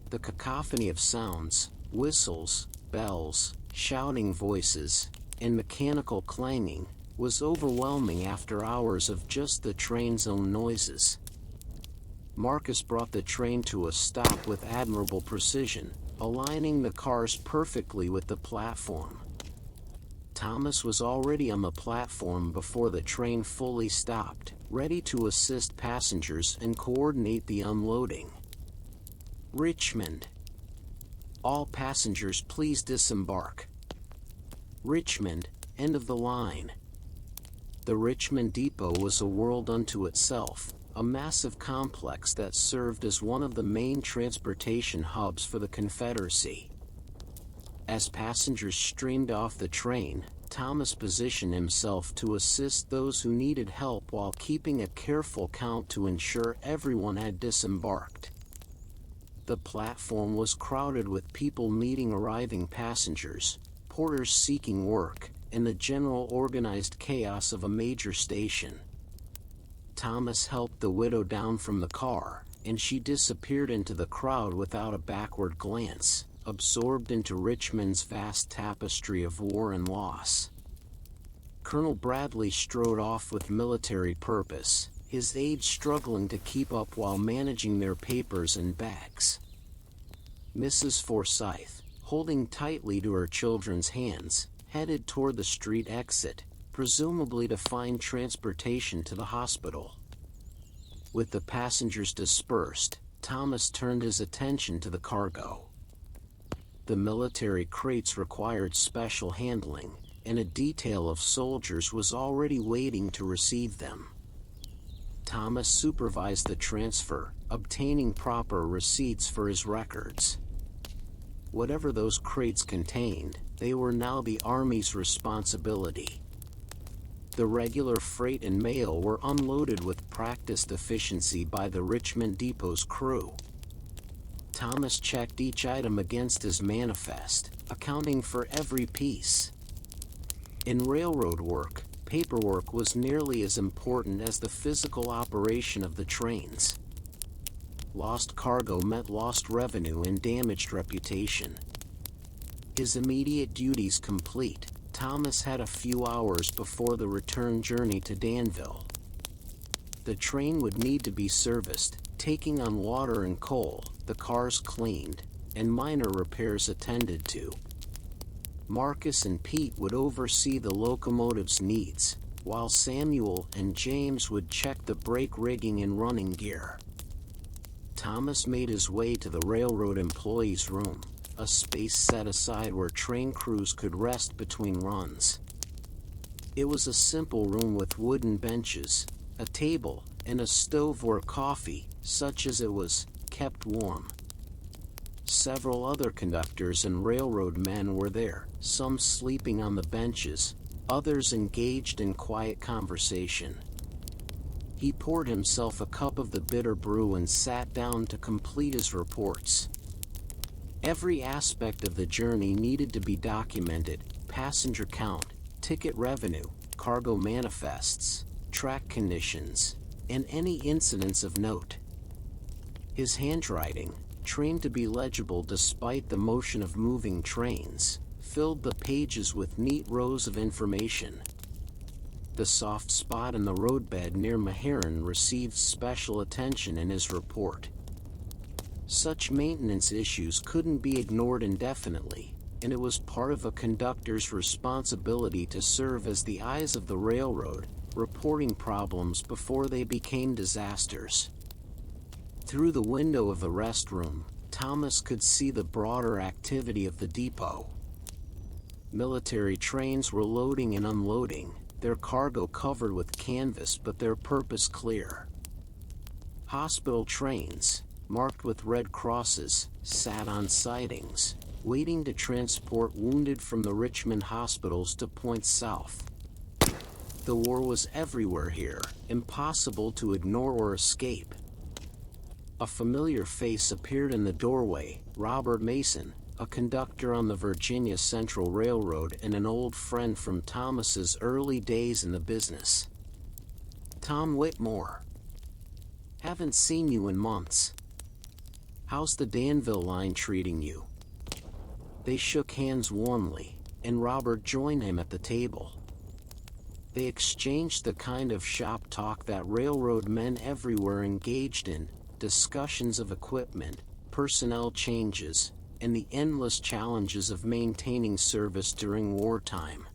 The cacophony of sounds, whistles, bells, shouting voices, and mechanical clanging, was overwhelming after hours of just the train's own noises. Marcus brought the train to a stop with admirable precision, aligning the cars perfectly with the platform. Thomas was already on the platform before the train fully stopped, ready to assist passengers and coordinate the unloading. Richmond. All passengers please disembark. Richmond, end of the line. The Richmond Depot was a world unto itself, a massive complex that served as one of the main transportation hubs for the Confederacy. As passengers streamed off the train, Thomas positioned himself to assist those who needed help while keeping a careful count to ensure everyone had disembarked. The platform was crowded with people meeting arriving passengers, porters seeking work, and the general organized chaos of a major station. Thomas helped the widow down from the car, and she disappeared into the crowd without a backward glance, absorbed into Richmond's vast tapestry of war and loss. Colonel Bradley strode off with military purpose, his aides struggling to keep up while managing their papers and bags. Mrs. Forsyth, holding tightly to her children's hands, headed toward the street exit, presumably to find transportation to the hospital. With the passengers dispersed, Thomas turned his attention to the cargo. The military crates required special handling, and a detail of soldiers was already waiting to receive them. Thomas supervised the transfer, obtaining proper receipts for his records. Whatever those crates contained, they were now the Army's responsibility. The regular freight and mail were unloaded with practiced efficiency by the Richmond Depot's crew. Thomas checked each item against his manifest, accounting for every piece. In railroad work, paperwork was nearly as important as the physical operation of the trains. Lost cargo meant lost revenue and damaged reputation. His immediate duties complete, Thomas had a few hours before the return journey to Danville. The train would need to be serviced, taking on water and coal, the cars cleaned, and minor repairs attended to. Marcus and Pete would oversee the locomotive's needs, while Samuel and James would check the brake rigging and running gear. Thomas made his way to the railroad employees' room, a space set aside where train crews could rest between runs. It was a simple room with wooden benches, a table, and a stove where coffee, such as it was, kept warm. Several other conductors and railroad men were there, some sleeping on the benches, others engaged in quiet conversation. He poured himself a cup of the bitter brew and sat down to complete his reports. Every aspect of the journey needed to be documented: passenger count, ticket revenue, cargo manifests, track conditions, and any incidents of note. His handwriting, trained to be legible despite the motion of moving trains, filled the pages with neat rows of information. The soft spot in the roadbed near Meharon received special attention in his report. Such maintenance issues couldn't be ignored indefinitely, and it was part of a conductor's responsibility to serve as the eyes of the railroad, reporting problems before they became disasters. Through the window of the restroom, Thomas could see the broader activity of the depot. Military trains were loading and unloading, their cargo covered with canvas but their purpose clear. Hospital trains, marked with red crosses, sat on sidings, waiting to transport wounded from the Richmond hospitals to points south. The war was everywhere here, impossible to ignore or escape. A familiar face appeared in the doorway: Robert Mason, a conductor on the Virginia Central Railroad and an old friend from Thomas's early days in the business. "Tom Whitmore. Haven't seen you in months." "How's the Danville line treating you?" They shook hands warmly, and Robert joined him at the table. They exchanged the kind of shop talk that railroad men everywhere engaged in, discussions of equipment, personnel changes, and the endless challenges of maintaining service during wartime.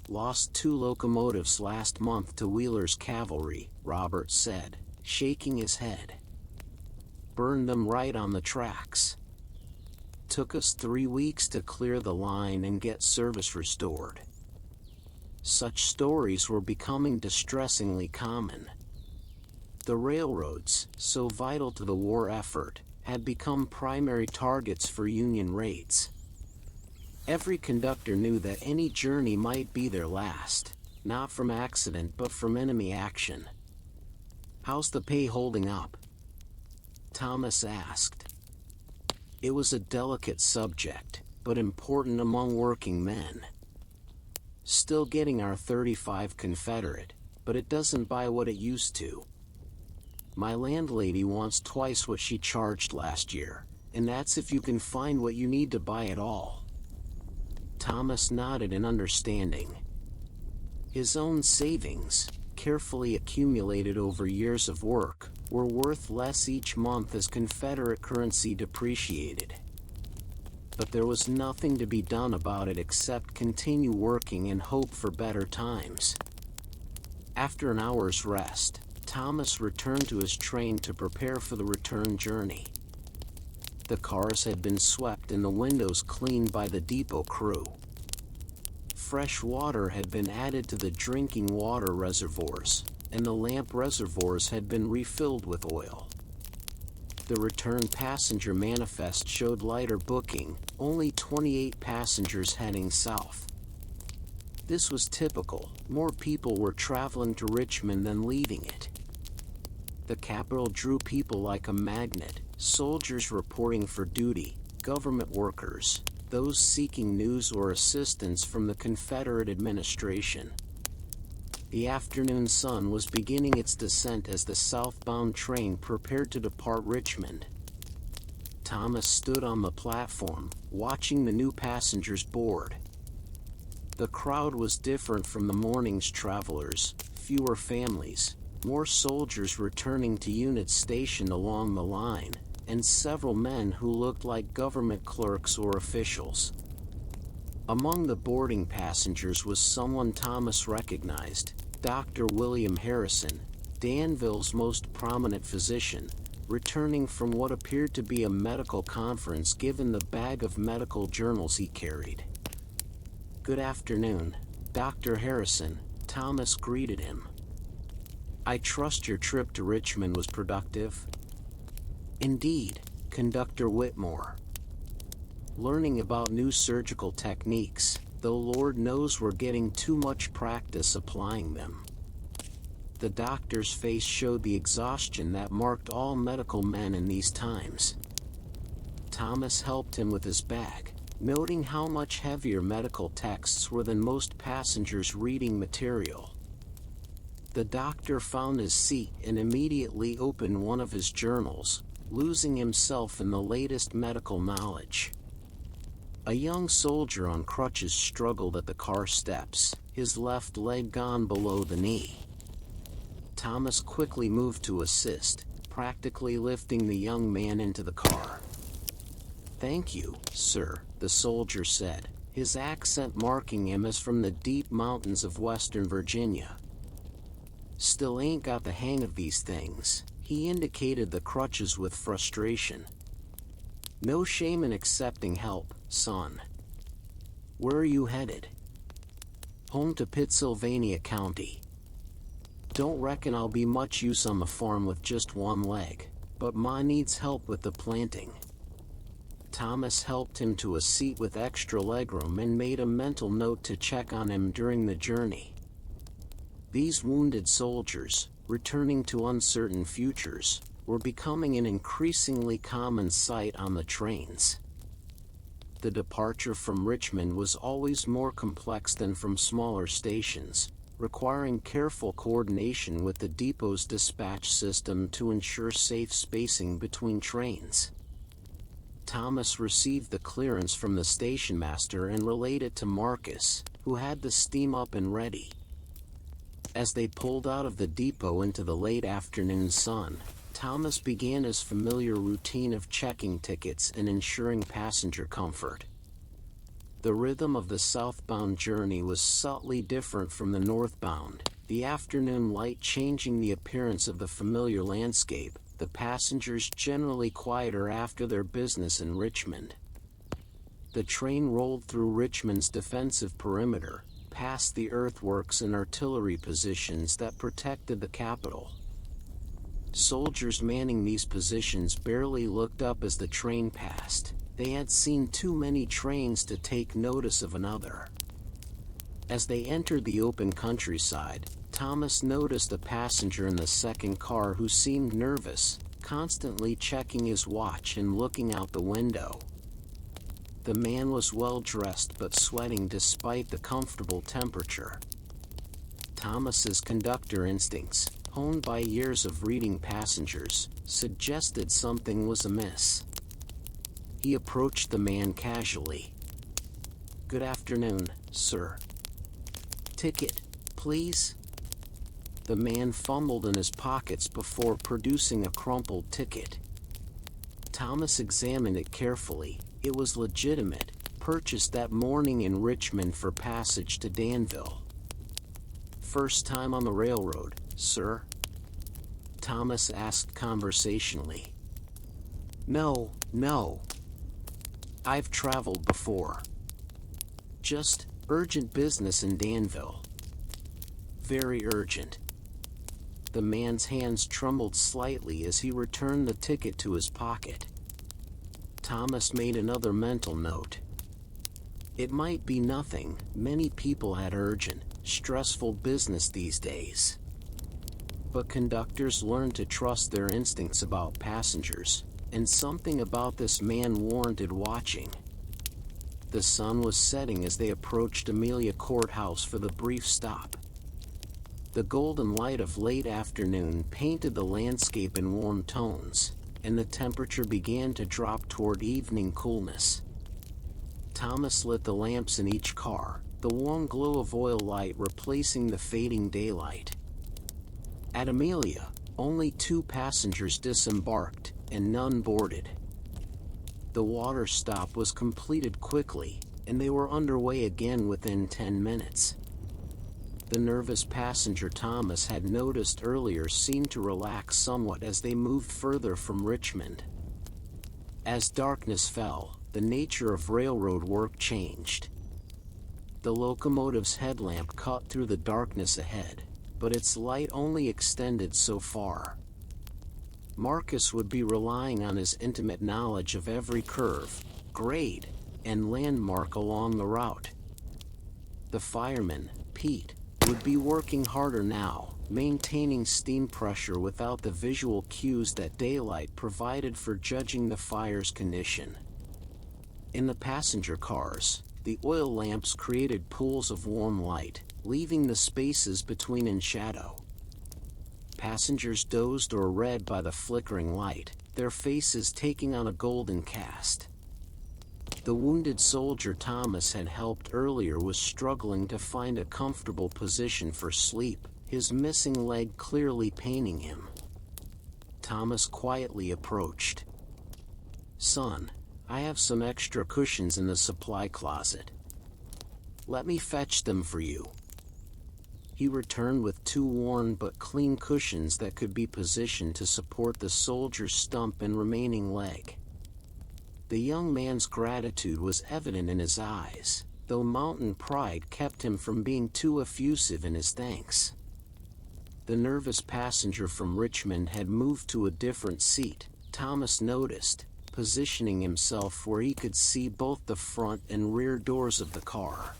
"Lost 2 locomotives last month to Wheeler's cavalry," Robert said, shaking his head. "Burned them right on the tracks. Took us 3 weeks to clear the line and get service restored." Such stories were becoming distressingly common. The railroads, so vital to the war effort, had become primary targets for Union raids. Every conductor knew that any journey might be their last, not from accident but from enemy action. "How's the pay holding up?" Thomas asked. It was a delicate subject, but important among working men. "Still getting our 35 Confederate, but it doesn't buy what it used to. My landlady wants twice what she charged last year, and that's if you can find what you need to buy at all." Thomas nodded in understanding. His own savings, carefully accumulated over years of work, were worth less each month as Confederate currency depreciated. But there was nothing to be done about it except continue working and hope for better times. After an hour's rest, Thomas returned to his train to prepare for the return journey. The cars had been swept and the windows cleaned by the depot crew. Fresh water had been added to the drinking water reservoirs, and the lamp reservoirs had been refilled with oil. The return passenger manifest showed lighter booking, only 28 passengers heading south. This was typical. More people were traveling to Richmond than leaving it. The capital drew people like a magnet, soldiers reporting for duty, government workers, those seeking news or assistance from the Confederate administration. The afternoon sun was beginning its descent as the southbound train prepared to depart Richmond. Thomas stood on the platform, watching the new passengers board. The crowd was different from the morning's travelers, fewer families, more soldiers returning to units stationed along the line, and several men who looked like government clerks or officials. Among the boarding passengers was someone Thomas recognized, Dr. William Harrison, Danville's most prominent physician, returning from what appeared to be a medical conference given the bag of medical journals he carried. "Good afternoon, Dr. Harrison," Thomas greeted him. "I trust your trip to Richmond was productive?" "Indeed, Conductor Whitmore. Learning about new surgical techniques, though Lord knows we're getting too much practice applying them." The doctor's face showed the exhaustion that marked all medical men in these times. Thomas helped him with his bag, noting how much heavier medical texts were than most passengers' reading material. The doctor found his seat and immediately opened one of his journals, losing himself in the latest medical knowledge. A young soldier on crutches struggled at the car steps, his left leg gone below the knee. Thomas quickly moved to assist, practically lifting the young man into the car. "Thank you, sir," the soldier said, his accent marking him as from the deep mountains of Western Virginia. "Still ain't got the hang of these things." He indicated the crutches with frustration. "No shame in accepting help, son. Where are you headed?" "Home to Pittsylvania County. Don't reckon I'll be much use on the farm with just one leg, but Ma needs help with the planting." Thomas helped him to a seat with extra legroom and made a mental note to check on him during the journey. These wounded soldiers, returning to uncertain futures, were becoming an increasingly common sight on the trains. The departure from Richmond was always more complex than from smaller stations, requiring careful coordination with the depot's dispatch system to ensure safe spacing between trains. Thomas received the clearance from the station master and relayed it to Marcus, who had the steam up and ready. As they pulled out of the depot into the late afternoon sun, Thomas began his familiar routine of checking tickets and ensuring passenger comfort. The rhythm of the southbound journey was subtly different from the northbound, the afternoon light changing the appearance of the familiar landscape, the passengers generally quieter after their business in Richmond. The train rolled through Richmond's defensive perimeter, past the earthworks and artillery positions that protected the capital. Soldiers manning these positions barely looked up as the train passed. They had seen too many trains to take notice of another. As they entered the open countryside, Thomas noticed a passenger in the second car who seemed nervous, constantly checking his watch and looking out the window. The man was well dressed but sweating despite the comfortable temperature. Thomas's conductor instincts, honed by years of reading passengers, suggested something was amiss. He approached the man casually. "Good afternoon, sir. Ticket, please?" The man fumbled in his pockets before producing a crumpled ticket. Thomas examined it carefully. It was legitimate, purchased that morning in Richmond for passage to Danville. "First time on the railroad, sir?" Thomas asked conversationally. No. I've traveled before. Just urgent business in Danville." "Very urgent." The man's hands trembled slightly as he returned the ticket to his pocket. Thomas made another mental note. It might be nothing. Many people had urgent, stressful business these days. But conductors learn to trust their instincts about passengers, and something about this man warranted watching. The sun was setting as they approached Amelia Courthouse for the brief stop. The golden light of late afternoon painted the landscape in warm tones, and the temperature began to drop toward evening coolness. Thomas lit the lamps in each car, the warm glow of oil light replacing the fading daylight. At Amelia, only 2 passengers disembarked, and none boarded. The water stop was completed quickly, and they were underway again within 10 minutes. The nervous passenger Thomas had noticed earlier seemed to relax somewhat as they moved further from Richmond. As darkness fell, the nature of railroad work changed. The locomotive's headlamp cut through the darkness ahead, but its light only extended so far. Marcus would be relying on his intimate knowledge of every curve, grade, and landmark along the route. The fireman, Pete, would be working harder now, maintaining steam pressure without the visual cues that daylight provided for judging the fire's condition. In the passenger cars, the oil lamps created pools of warm light, leaving the spaces between in shadow. Passengers dozed or read by the flickering light, their faces taking on a golden cast. The wounded soldier Thomas had helped earlier was struggling to find a comfortable position for sleep, his missing leg clearly paining him. Thomas quietly approached. "Son, I have some extra cushions in the supply closet. Let me fetch them for you." He returned with 2 worn but clean cushions that could be positioned to support the soldier's stump and remaining leg. The young man's gratitude was evident in his eyes, though mountain pride kept him from being too effusive in his thanks. The nervous passenger from Richmond had moved to a different seat, Thomas noticed, positioning himself where he could see both the front and rear doors of the car.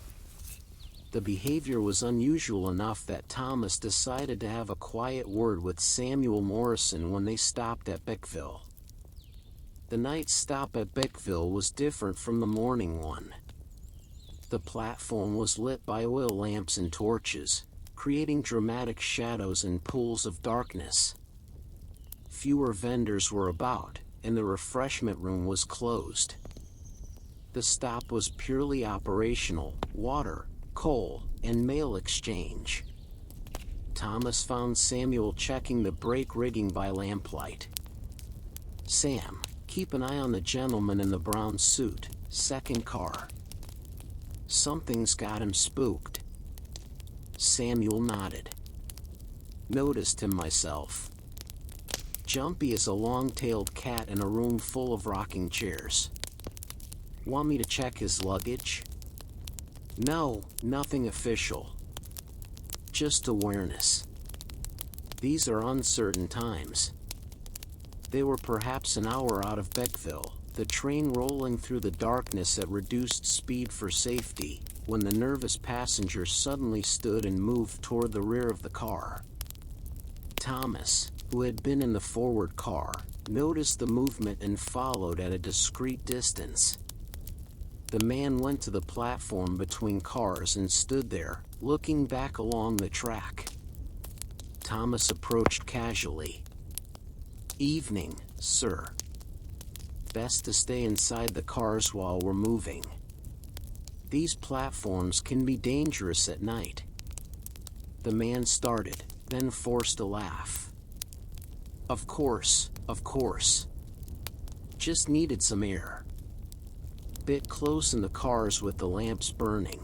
The behavior was unusual enough that Thomas decided to have a quiet word with Samuel Morrison when they stopped at Beckville. The night stop at Beckville was different from the morning one. The platform was lit by oil lamps and torches, creating dramatic shadows and pools of darkness. Fewer vendors were about, and the refreshment room was closed. The stop was purely operational: water, coal, and mail exchange. Thomas found Samuel checking the brake rigging by lamplight. "Sam, keep an eye on the gentleman in the brown suit, second car. Something's got him spooked." Samuel nodded. "Noticed him myself. Jumpy as a long-tailed cat in a room full of rocking chairs. Want me to check his luggage?" "No, nothing official. Just awareness. These are uncertain times." They were perhaps an hour out of Beckville, the train rolling through the darkness at reduced speed for safety, when the nervous passenger suddenly stood and moved toward the rear of the car. Thomas, who had been in the forward car, noticed the movement and followed at a discreet distance. The man went to the platform between cars and stood there, looking back along the track. Thomas approached casually. "Evening, sir. Best to stay inside the cars while we're moving. These platforms can be dangerous at night." The man started, then forced a laugh. Of course. Just needed some air. Bit close in the cars with the lamps burning."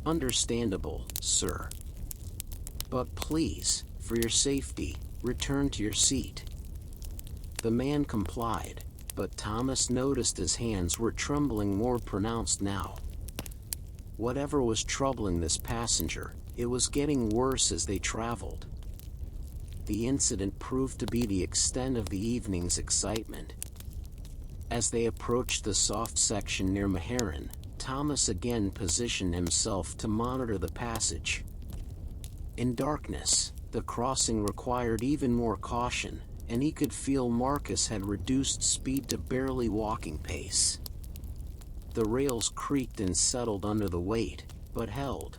"Understandable, sir. But please, for your safety, return to your seat." The man complied, but Thomas noticed his hands were trembling more pronounced now. Whatever was troubling this passenger, it was getting worse as they traveled. The incident proved to be the extent of the evening's excitement. As they approached the soft section near Meharon, Thomas again positioned himself to monitor the passage. In darkness, the crossing required even more caution, and he could feel Marcus had reduced speed to barely walking pace. The rails creaked and settled under the weight, but held.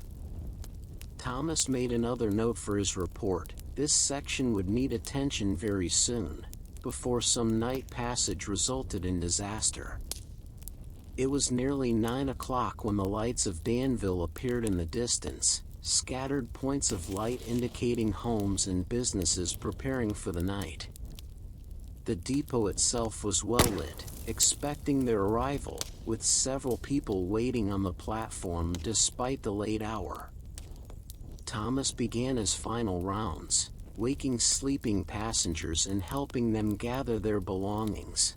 Thomas made another note for his report: this section would need attention very soon, before some night passage resulted in disaster. It was nearly 9 o'clock when the lights of Danville appeared in the distance, scattered points of light indicating homes and businesses preparing for the night. The depot itself was well lit, expecting their arrival, with several people waiting on the platform despite the late hour. Thomas began his final rounds, waking sleeping passengers and helping them gather their belongings.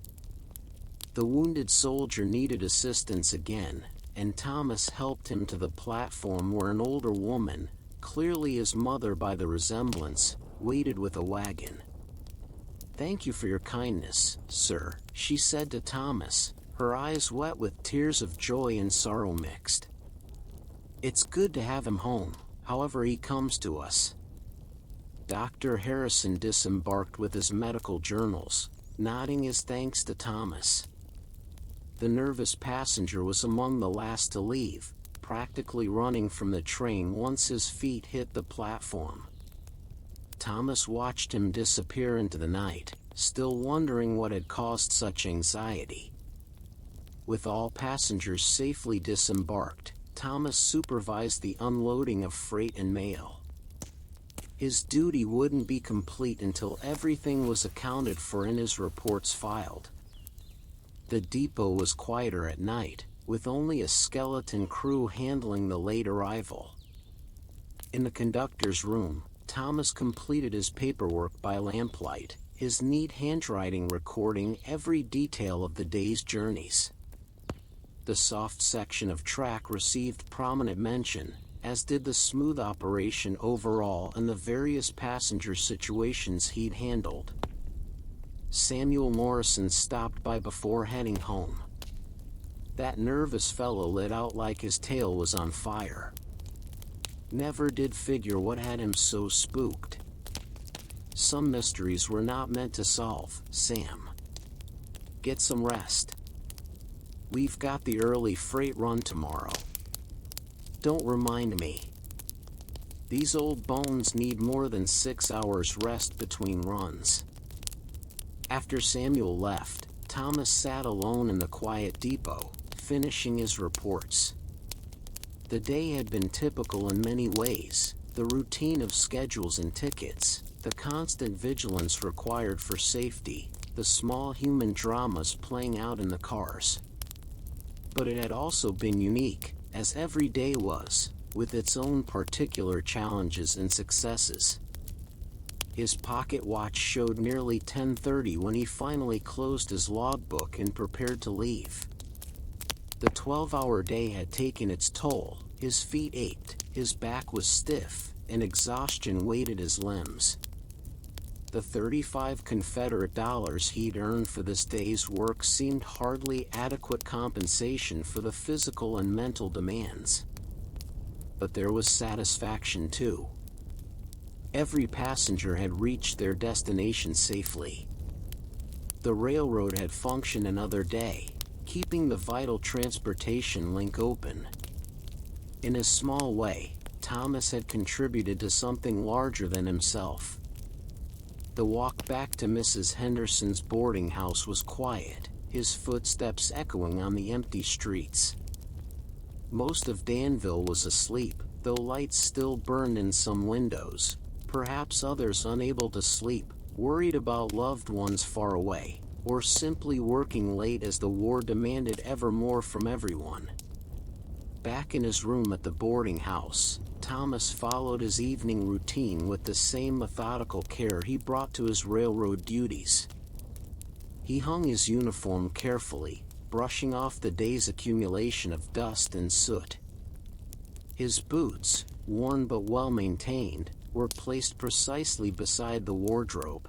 The wounded soldier needed assistance again, and Thomas helped him to the platform where an older woman, clearly his mother by the resemblance, waited with a wagon. "Thank you for your kindness, sir," she said to Thomas, her eyes wet with tears of joy and sorrow mixed. "It's good to have him home, however he comes to us." Dr. Harrison disembarked with his medical journals, nodding his thanks to Thomas. The nervous passenger was among the last to leave, practically running from the train once his feet hit the platform. Thomas watched him disappear into the night, still wondering what had caused such anxiety. With all passengers safely disembarked, Thomas supervised the unloading of freight and mail. His duty wouldn't be complete until everything was accounted for and his reports filed. The depot was quieter at night, with only a skeleton crew handling the late arrival. In the conductor's room, Thomas completed his paperwork by lamplight, his neat handwriting recording every detail of the day's journeys. The soft section of track received prominent mention, as did the smooth operation overall and the various passenger situations he'd handled. Samuel Morrison stopped by before heading home. That nervous fellow lit out like his tail was on fire. Never did figure what had him so spooked. Some mysteries were not meant to solve, Sam. Get some rest. We've got the early freight run tomorrow. Don't remind me. These old bones need more than 6 hours rest between runs. After Samuel left, Thomas sat alone in the quiet depot, finishing his reports. The day had been typical in many ways: the routine of schedules and tickets, the constant vigilance required for safety, the small human dramas playing out in the cars. But it had also been unique, as every day was, with its own particular challenges and successes. His pocket watch showed nearly 10:30 when he finally closed his logbook and prepared to leave. The 12-hour day had taken its toll. His feet ached, his back was stiff, and exhaustion weighted his limbs. The 35 Confederate dollars he'd earned for this day's work seemed hardly adequate compensation for the physical and mental demands. But there was satisfaction too. Every passenger had reached their destination safely. The railroad had functioned another day, keeping the vital transportation link open. In a small way, Thomas had contributed to something larger than himself. The walk back to Mrs. Henderson's boarding house was quiet, his footsteps echoing on the empty streets. Most of Danville was asleep, though lights still burned in some windows. Perhaps others unable to sleep, worried about loved ones far away, or simply working late as the war demanded ever more from everyone. Back in his room at the boarding house, Thomas followed his evening routine with the same methodical care he brought to his railroad duties. He hung his uniform carefully, brushing off the day's accumulation of dust and soot. His boots, worn but well maintained, were placed precisely beside the wardrobe.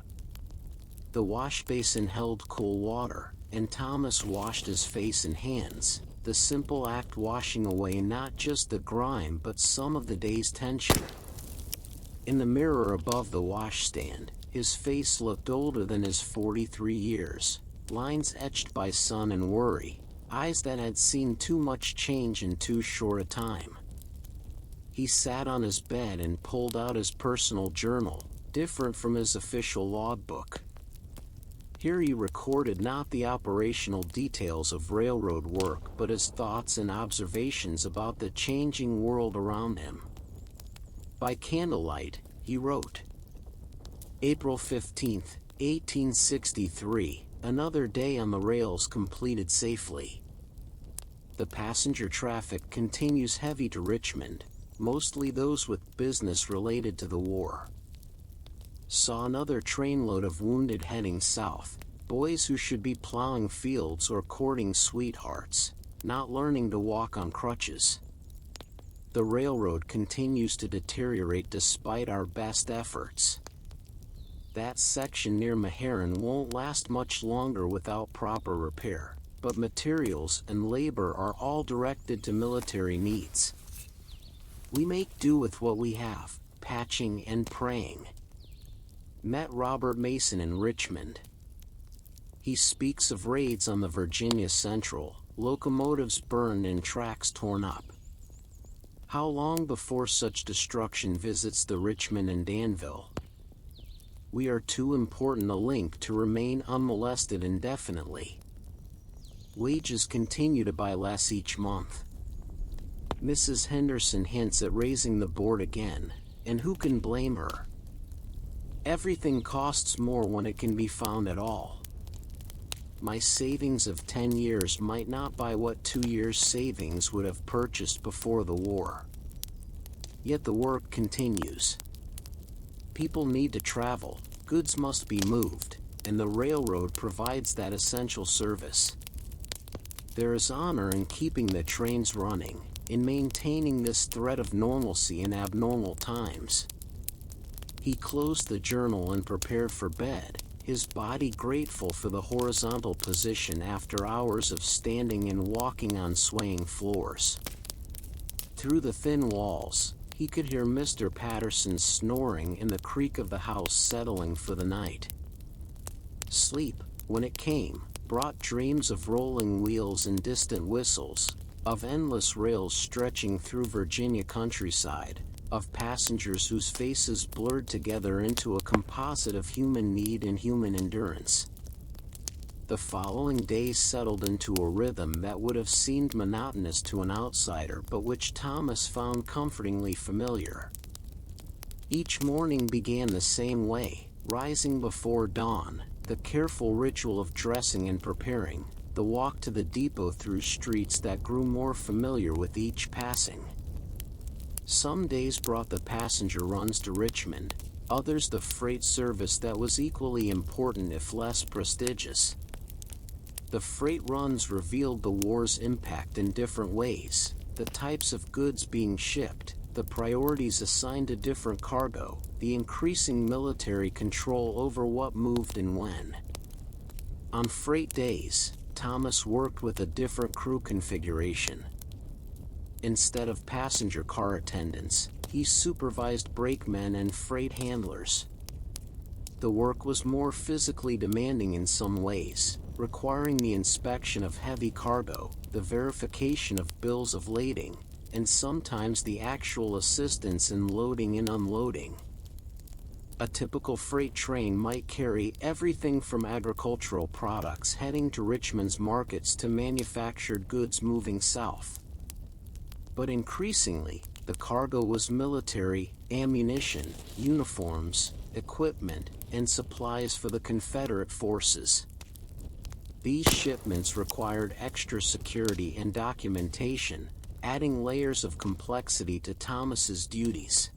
The wash basin held cool water, and Thomas washed his face and hands, the simple act washing away not just the grime but some of the day's tension. In the mirror above the washstand, his face looked older than his 43 years, lines etched by sun and worry, eyes that had seen too much change in too short a time. He sat on his bed and pulled out his personal journal, different from his official logbook. Here he recorded not the operational details of railroad work but his thoughts and observations about the changing world around him. By candlelight, he wrote, April 15, 1863, another day on the rails completed safely. The passenger traffic continues heavy to Richmond, mostly those with business related to the war. Saw another trainload of wounded heading south, boys who should be plowing fields or courting sweethearts, not learning to walk on crutches. The railroad continues to deteriorate despite our best efforts. That section near Meharon won't last much longer without proper repair, but materials and labor are all directed to military needs. We make do with what we have, patching and praying. Met Robert Mason in Richmond. He speaks of raids on the Virginia Central, locomotives burned and tracks torn up. How long before such destruction visits the Richmond and Danville? We are too important a link to remain unmolested indefinitely. Wages continue to buy less each month. Mrs. Henderson hints at raising the board again, and who can blame her? Everything costs more when it can be found at all. My savings of 10 years might not buy what 2 years' savings would have purchased before the war. Yet the work continues. People need to travel, goods must be moved, and the railroad provides that essential service. There is honor in keeping the trains running, in maintaining this thread of normalcy in abnormal times. He closed the journal and prepared for bed, his body grateful for the horizontal position after hours of standing and walking on swaying floors. Through the thin walls, he could hear Mr. Patterson's snoring and the creak of the house settling for the night. Sleep, when it came, brought dreams of rolling wheels and distant whistles, of endless rails stretching through Virginia countryside, of passengers whose faces blurred together into a composite of human need and human endurance. The following days settled into a rhythm that would have seemed monotonous to an outsider, but which Thomas found comfortingly familiar. Each morning began the same way, rising before dawn, the careful ritual of dressing and preparing, the walk to the depot through streets that grew more familiar with each passing. Some days brought the passenger runs to Richmond, others the freight service that was equally important if less prestigious. The freight runs revealed the war's impact in different ways, the types of goods being shipped, the priorities assigned to different cargo, the increasing military control over what moved and when. On freight days, Thomas worked with a different crew configuration. Instead of passenger car attendants, he supervised brakemen and freight handlers. The work was more physically demanding in some ways, requiring the inspection of heavy cargo, the verification of bills of lading, and sometimes the actual assistance in loading and unloading. A typical freight train might carry everything from agricultural products heading to Richmond's markets to manufactured goods moving south. But increasingly, the cargo was military, ammunition, uniforms, equipment, and supplies for the Confederate forces. These shipments required extra security and documentation, adding layers of complexity to Thomas's duties.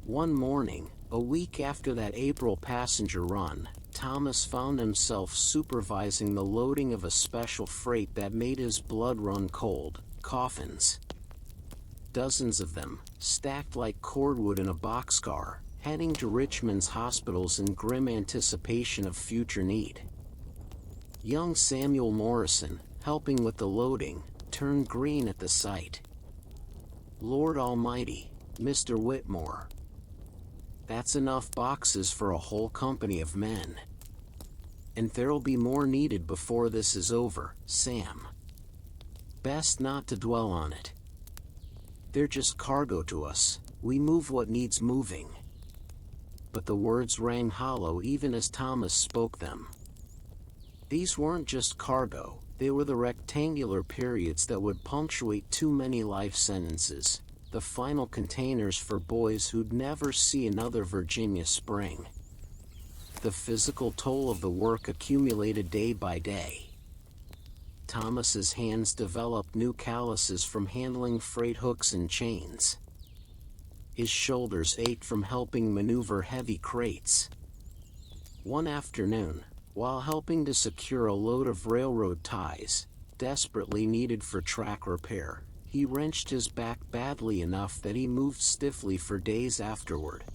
One morning, a week after that April passenger run, Thomas found himself supervising the loading of a special freight that made his blood run cold: coffins. Dozens of them, stacked like cordwood in a boxcar, heading to Richmond's hospitals in grim anticipation of future need. Young Samuel Morrison, helping with the loading, turned green at the sight. "Lord Almighty, Mr. Whitmore. That's enough boxes for a whole company of men. And there'll be more needed before this is over, Sam. Best not to dwell on it. They're just cargo to us, we move what needs moving." But the words rang hollow even as Thomas spoke them. These weren't just cargo, they were the rectangular periods that would punctuate too many life sentences, the final containers for boys who'd never see another Virginia spring. The physical toll of the work accumulated day by day. Thomas's hands developed new calluses from handling freight hooks and chains. His shoulders ached from helping maneuver heavy crates. One afternoon, while helping to secure a load of railroad ties, desperately needed for track repair, he wrenched his back badly enough that he moved stiffly for days afterward.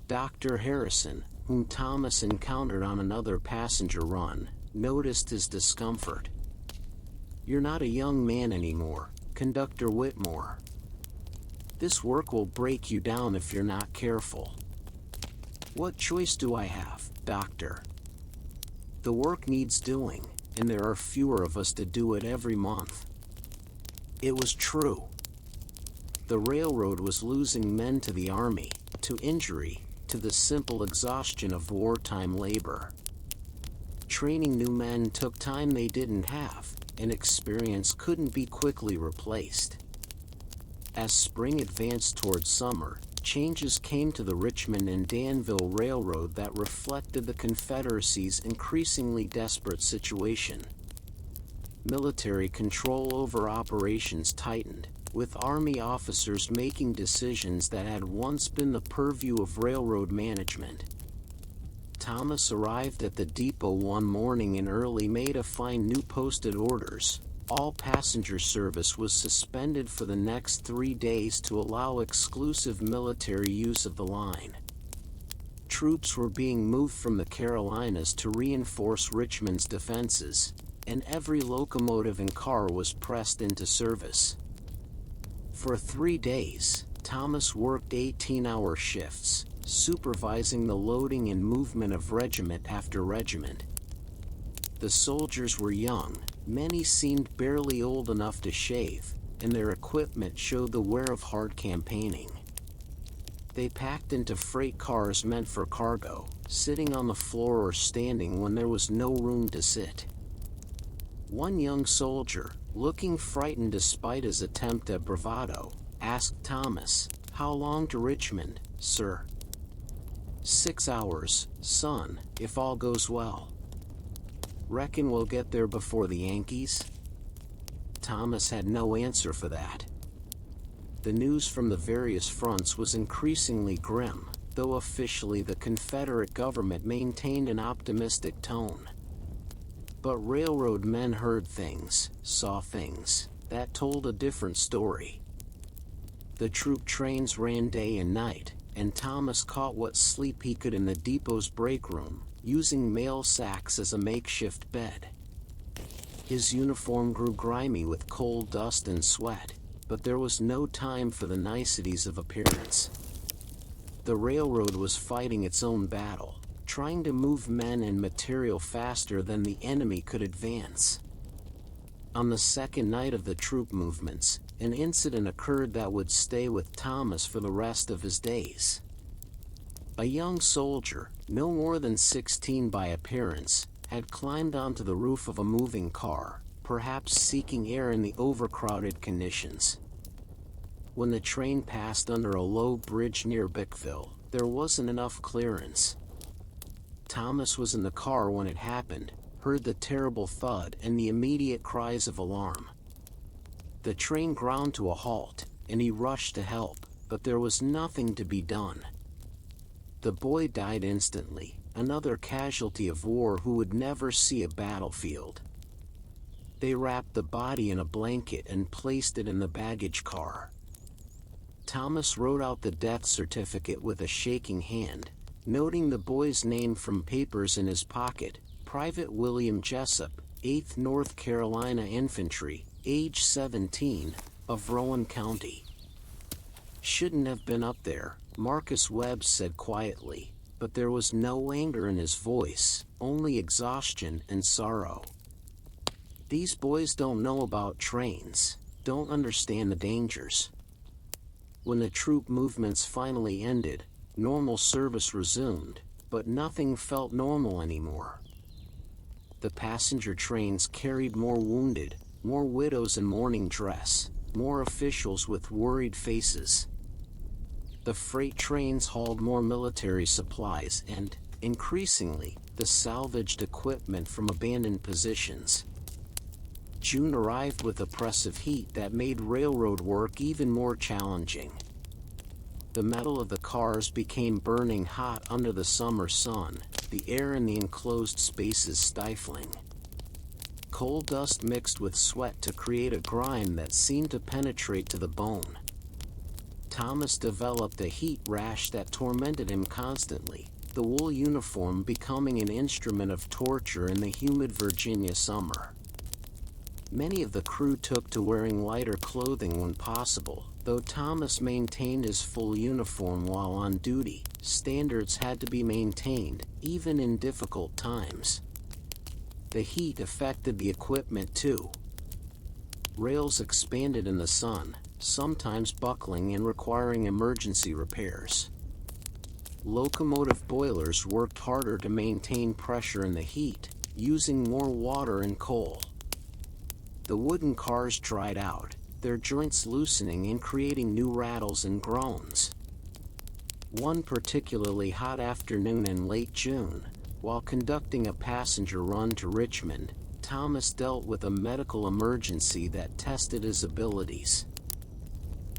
Dr. Harrison, whom Thomas encountered on another passenger run, noticed his discomfort. "You're not a young man anymore, Conductor Whitmore. This work will break you down if you're not careful." "What choice do I have, Doctor? The work needs doing, and there are fewer of us to do it every month." It was true. The railroad was losing men to the army, to injury, to the simple exhaustion of wartime labor. Training new men took time they didn't have, and experience couldn't be quickly replaced. As spring advanced toward summer, changes came to the Richmond and Danville Railroad that reflected the Confederacy's increasingly desperate situation. Military control over operations tightened, with Army officers making decisions that had once been the purview of railroad management. Thomas arrived at the depot one morning in early May to find new posted orders. All passenger service was suspended for the next 3 days to allow exclusive military use of the line. Troops were being moved from the Carolinas to reinforce Richmond's defenses, and every locomotive and car was pressed into service. For 3 days, Thomas worked 18-hour shifts, supervising the loading and movement of regiment after regiment. The soldiers were young, many seemed barely old enough to shave, and their equipment showed the wear of hard campaigning. They packed into freight cars meant for cargo, sitting on the floor or standing when there was no room to sit. One young soldier, looking frightened despite his attempt at bravado, asked Thomas, "How long to Richmond, sir?" "6 hours, son, if all goes well." "Reckon we'll get there before the Yankees?" Thomas had no answer for that. The news from the various fronts was increasingly grim, though officially the Confederate government maintained an optimistic tone. But railroad men heard things, saw things, that told a different story. The troop trains ran day and night, and Thomas caught what sleep he could in the depot's break room, using mail sacks as a makeshift bed. His uniform grew grimy with coal dust and sweat, but there was no time for the niceties of appearance. The railroad was fighting its own battle, trying to move men and material faster than the enemy could advance. On the second night of the troop movements, an incident occurred that would stay with Thomas for the rest of his days. A young soldier, no more than 16 by appearance, had climbed onto the roof of a moving car, perhaps seeking air in the overcrowded conditions. When the train passed under a low bridge near Bickville, there wasn't enough clearance. Thomas was in the car when it happened, heard the terrible thud and the immediate cries of alarm. The train ground to a halt, and he rushed to help, but there was nothing to be done. The boy died instantly, another casualty of war who would never see a battlefield. They wrapped the body in a blanket and placed it in the baggage car. Thomas wrote out the death certificate with a shaking hand, noting the boy's name from papers in his pocket: Private William Jessup, 8th North Carolina Infantry, age 17, of Rowan County. "Shouldn't have been up there," Marcus Webb said quietly, but there was no anger in his voice, only exhaustion and sorrow. "These boys don't know about trains, don't understand the dangers." When the troop movements finally ended, normal service resumed, but nothing felt normal anymore. The passenger trains carried more wounded, more widows in mourning dress, more officials with worried faces. The freight trains hauled more military supplies and, increasingly, the salvaged equipment from abandoned positions. June arrived with oppressive heat that made railroad work even more challenging. The metal of the cars became burning hot under the summer sun, the air in the enclosed spaces stifling. Coal dust mixed with sweat to create a grime that seemed to penetrate to the bone. Thomas developed a heat rash that tormented him constantly, the wool uniform becoming an instrument of torture in the humid Virginia summer. Many of the crew took to wearing lighter clothing when possible, though Thomas maintained his full uniform while on duty. Standards had to be maintained, even in difficult times. The heat affected the equipment too. Rails expanded in the sun, sometimes buckling and requiring emergency repairs. Locomotive boilers worked harder to maintain pressure in the heat, using more water and coal. The wooden cars dried out, their joints loosening and creating new rattles and groans. One particularly hot afternoon in late June, while conducting a passenger run to Richmond, Thomas dealt with a medical emergency that tested his abilities.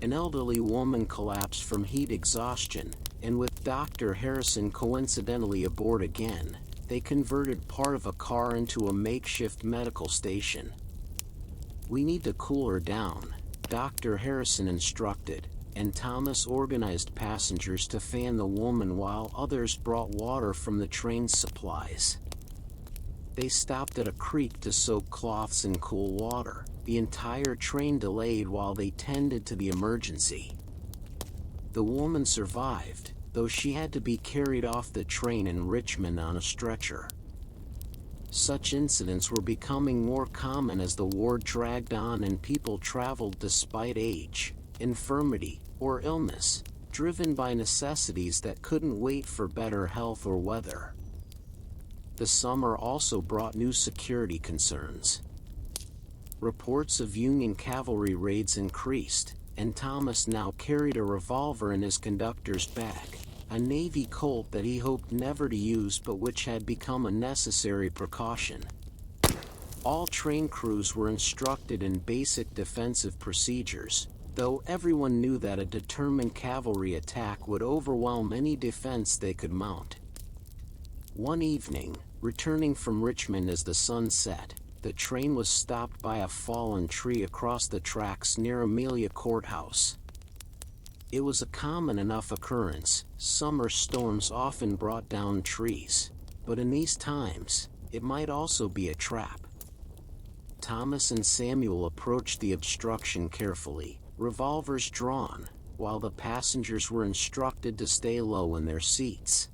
An elderly woman collapsed from heat exhaustion, and with Dr. Harrison coincidentally aboard again, they converted part of a car into a makeshift medical station. "We need to cool her down," Dr. Harrison instructed, and Thomas organized passengers to fan the woman while others brought water from the train's supplies. They stopped at a creek to soak cloths in cool water. The entire train delayed while they tended to the emergency. The woman survived, though she had to be carried off the train in Richmond on a stretcher. Such incidents were becoming more common as the war dragged on and people traveled despite age, infirmity, or illness, driven by necessities that couldn't wait for better health or weather. The summer also brought new security concerns. Reports of Union cavalry raids increased, and Thomas now carried a revolver in his conductor's bag, a Navy Colt that he hoped never to use but which had become a necessary precaution. All train crews were instructed in basic defensive procedures, though everyone knew that a determined cavalry attack would overwhelm any defense they could mount. One evening, returning from Richmond as the sun set, the train was stopped by a fallen tree across the tracks near Amelia Courthouse. It was a common enough occurrence. Summer storms often brought down trees, but in these times, it might also be a trap. Thomas and Samuel approached the obstruction carefully, revolvers drawn, while the passengers were instructed to stay low in their seats.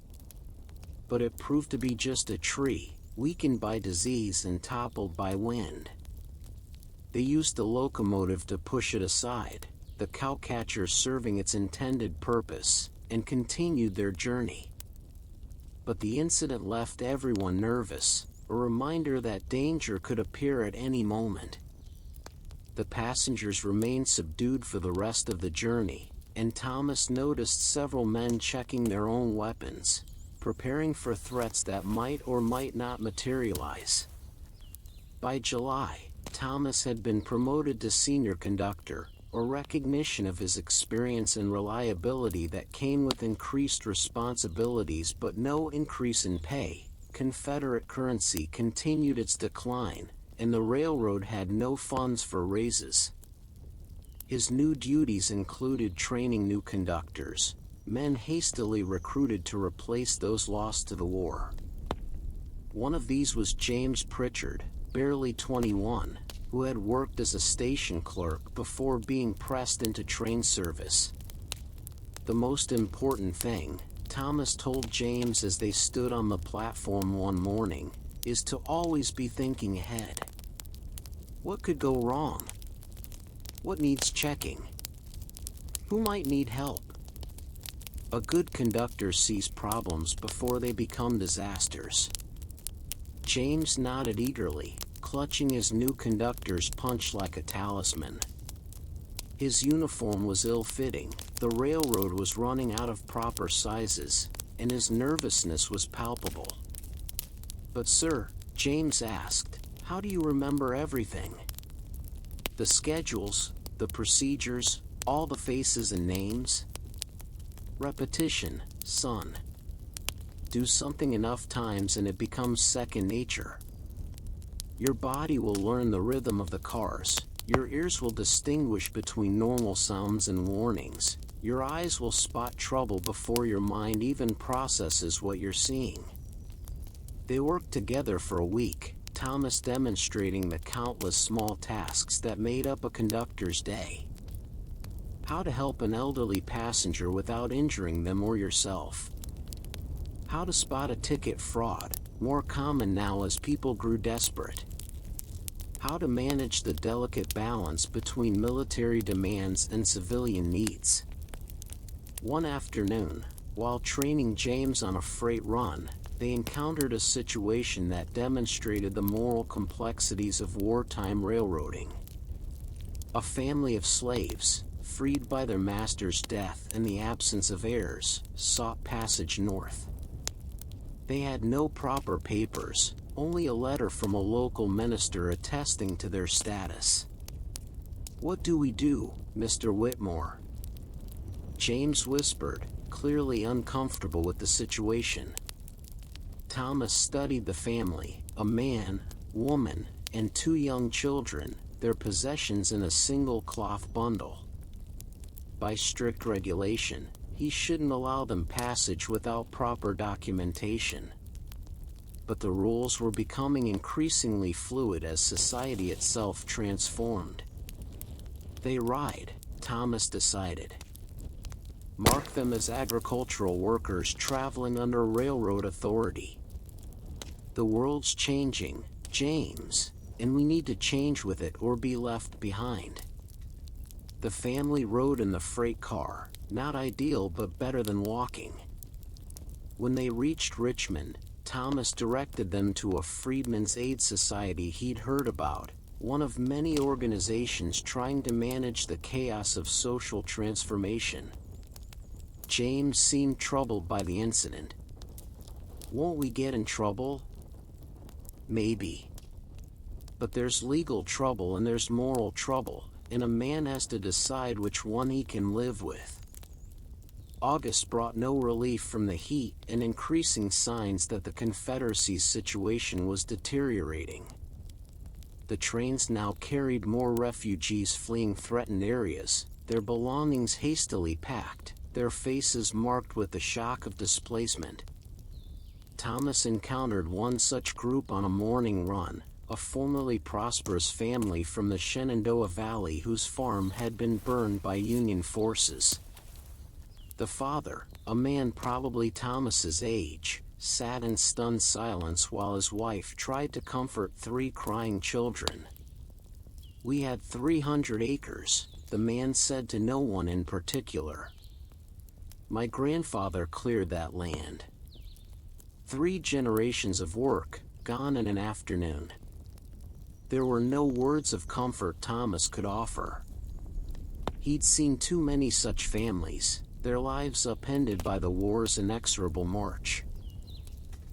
But it proved to be just a tree, weakened by disease and toppled by wind. They used the locomotive to push it aside, the cowcatcher serving its intended purpose, and continued their journey. But the incident left everyone nervous, a reminder that danger could appear at any moment. The passengers remained subdued for the rest of the journey, and Thomas noticed several men checking their own weapons, preparing for threats that might or might not materialize. By July, Thomas had been promoted to senior conductor, a recognition of his experience and reliability that came with increased responsibilities but no increase in pay. Confederate currency continued its decline, and the railroad had no funds for raises. His new duties included training new conductors, men hastily recruited to replace those lost to the war. One of these was James Pritchard, barely 21, who had worked as a station clerk before being pressed into train service. The most important thing, Thomas told James as they stood on the platform one morning, is to always be thinking ahead. What could go wrong? What needs checking? Who might need help? A good conductor sees problems before they become disasters. James nodded eagerly, clutching his new conductor's punch like a talisman. His uniform was ill-fitting, the railroad was running out of proper sizes, and his nervousness was palpable. "But sir," James asked, "how do you remember everything? The schedules, the procedures, all the faces and names?" "Repetition, son. Do something enough times and it becomes second nature. Your body will learn the rhythm of the cars, your ears will distinguish between normal sounds and warnings, your eyes will spot trouble before your mind even processes what you're seeing." They worked together for a week, Thomas demonstrating the countless small tasks that made up a conductor's day. How to help an elderly passenger without injuring them or yourself. How to spot a ticket fraud, more common now as people grew desperate. How to manage the delicate balance between military demands and civilian needs. One afternoon, while training James on a freight run, they encountered a situation that demonstrated the moral complexities of wartime railroading. A family of slaves, freed by their master's death and the absence of heirs, sought passage north. They had no proper papers, only a letter from a local minister attesting to their status. "What do we do, Mr. Whitmore?" James whispered, clearly uncomfortable with the situation. Thomas studied the family, a man, woman, and 2 young children, their possessions in a single cloth bundle. By strict regulation, he shouldn't allow them passage without proper documentation. But the rules were becoming increasingly fluid as society itself transformed. "They ride," Thomas decided. "Mark them as agricultural workers traveling under railroad authority." The world's changing, James, and we need to change with it or be left behind. The family rode in the freight car, not ideal but better than walking. When they reached Richmond, Thomas directed them to a Freedmen's Aid Society he'd heard about, one of many organizations trying to manage the chaos of social transformation. James seemed troubled by the incident. "Won't we get in trouble?" "Maybe. But there's legal trouble and there's moral trouble, and a man has to decide which one he can live with." August brought no relief from the heat and increasing signs that the Confederacy's situation was deteriorating. The trains now carried more refugees fleeing threatened areas, their belongings hastily packed, their faces marked with the shock of displacement. Thomas encountered one such group on a morning run, a formerly prosperous family from the Shenandoah Valley whose farm had been burned by Union forces. The father, a man probably Thomas's age, sat in stunned silence while his wife tried to comfort 3 crying children. "We had 300 acres, the man said to no one in particular. My grandfather cleared that land. 3 generations of work, gone in an afternoon." There were no words of comfort Thomas could offer. He'd seen too many such families, their lives upended by the war's inexorable march.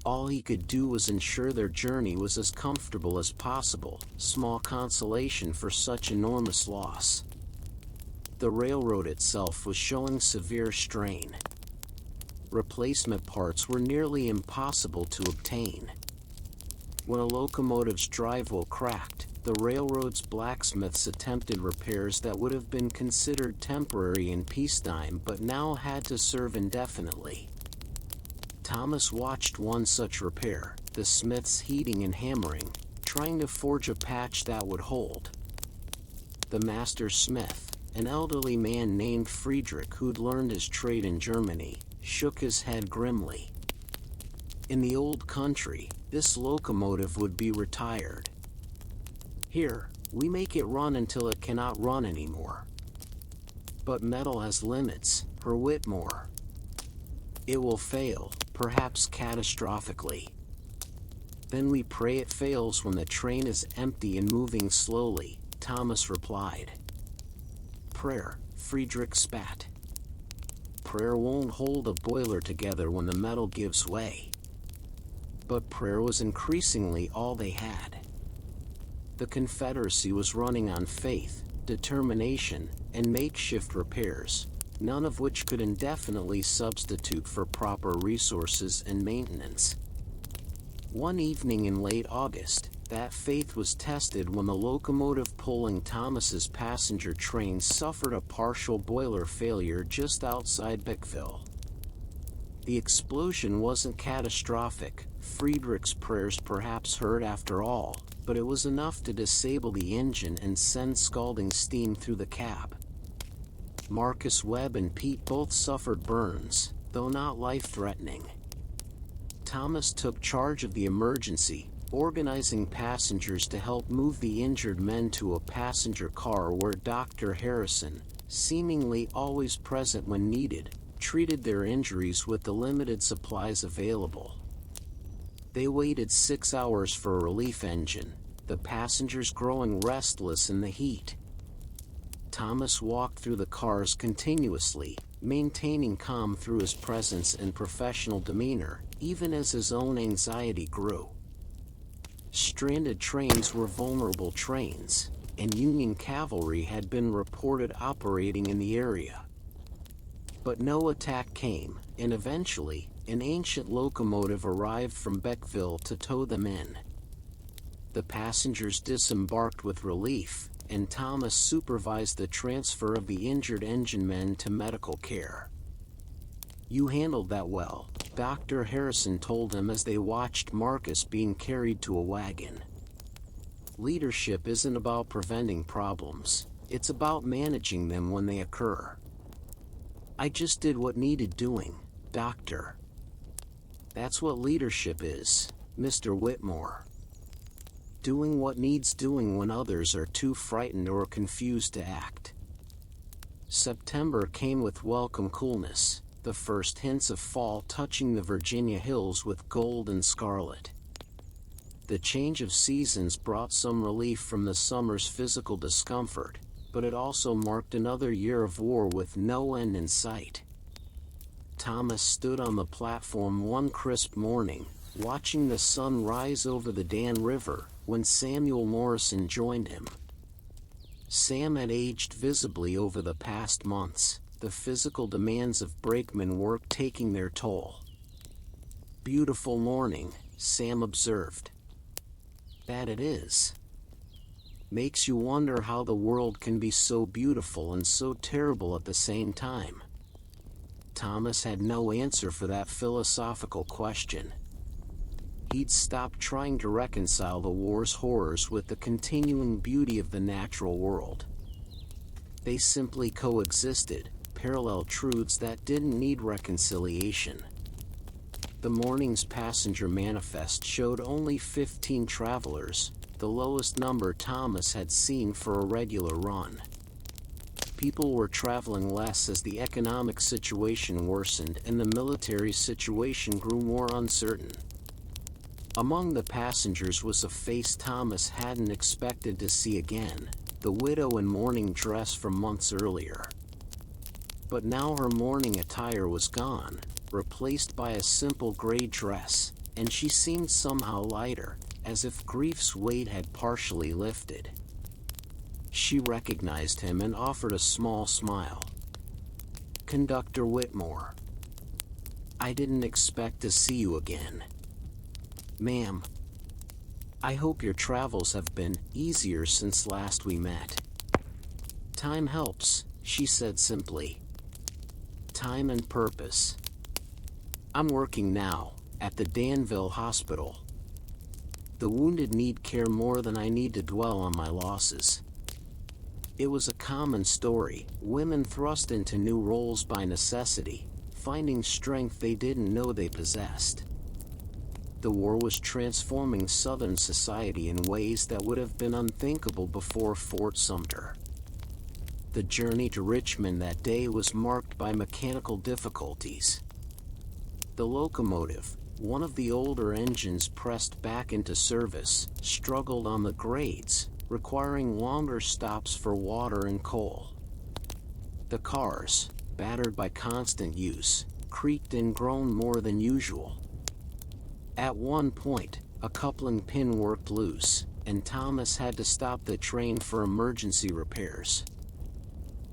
All he could do was ensure their journey was as comfortable as possible, small consolation for such enormous loss. The railroad itself was showing severe strain. Replacement parts were nearly impossible to obtain. When a locomotive's drive wheel cracked, the railroad's blacksmiths attempted repairs that would have been considered temporary in peacetime but now had to serve indefinitely. Thomas watched one such repair, the smiths heating and hammering, trying to forge a patch that would hold. The master smith, an elderly man named Friedrich who'd learned his trade in Germany, shook his head grimly. In the old country, this locomotive would be retired. Here, we make it run until it cannot run anymore. But metal has limits, Herr Whitmore. It will fail, perhaps catastrophically. Then we pray it fails when the train is empty and moving slowly, Thomas replied. Prayer, Friedrich spat. Prayer won't hold a boiler together when the metal gives way. But prayer was increasingly all they had. The Confederacy was running on faith, determination, and makeshift repairs, none of which could indefinitely substitute for proper resources and maintenance. One evening in late August, that faith was tested when the locomotive pulling Thomas's passenger train suffered a partial boiler failure just outside Beckville. The explosion wasn't catastrophic, Friedrich's prayers perhaps heard after all, but it was enough to disable the engine and send scalding steam through the cab. Marcus Webb and Pete both suffered burns, though not life-threatening. Thomas took charge of the emergency, organizing passengers to help move the injured men to a passenger car where Dr. Harrison, seemingly always present when needed, treated their injuries with the limited supplies available. They waited 6 hours for a relief engine, the passengers growing restless in the heat. Thomas walked through the cars continuously, maintaining calm through his presence and professional demeanor, even as his own anxiety grew. Stranded trains were vulnerable trains, and Union cavalry had been reported operating in the area. But no attack came, and eventually, an ancient locomotive arrived from Beckville to tow them in. The passengers disembarked with relief, and Thomas supervised the transfer of the injured engine men to medical care. You handled that well, Dr. Harrison told him as they watched Marcus being carried to a wagon. Leadership isn't about preventing problems, it's about managing them when they occur. I just did what needed doing, Doctor. That's what leadership is. Mr. Whitmore. Doing what needs doing when others are too frightened or confused to act. September came with welcome coolness, the first hints of fall touching the Virginia hills with gold and scarlet. The change of seasons brought some relief from the summer's physical discomfort, but it also marked another year of war with no end in sight. Thomas stood on the platform one crisp morning, watching the sun rise over the Dan River, when Samuel Morrison joined him. Sam had aged visibly over the past months, the physical demands of brakeman work taking their toll. "Beautiful morning," Sam observed. "That it is. Makes you wonder how the world can be so beautiful and so terrible at the same time." Thomas had no answer for that philosophical question. He'd stopped trying to reconcile the war's horrors with the continuing beauty of the natural world. They simply coexisted, parallel truths that didn't need reconciliation. The morning's passenger manifest showed only 15 travelers, the lowest number Thomas had seen for a regular run. People were traveling less as the economic situation worsened and the military situation grew more uncertain. Among the passengers was a face Thomas hadn't expected to see again, the widow in mourning dress from months earlier. But now her mourning attire was gone, replaced by a simple gray dress, and she seemed somehow lighter, as if grief's weight had partially lifted. She recognized him and offered a small smile. "Conductor Whitmore. I didn't expect to see you again." "Ma'am. I hope your travels have been easier since last we met." "Time helps," she said simply. "Time and purpose. I'm working now, at the Danville Hospital. The wounded need care more than I need to dwell on my losses." It was a common story, women thrust into new roles by necessity, finding strength they didn't know they possessed. The war was transforming Southern society in ways that would have been unthinkable before Fort Sumter. The journey to Richmond that day was marked by mechanical difficulties. The locomotive, one of the older engines pressed back into service, struggled on the grades, requiring longer stops for water and coal. The cars, battered by constant use, creaked and groaned more than usual. At one point, a coupling pin worked loose, and Thomas had to stop the train for emergency repairs.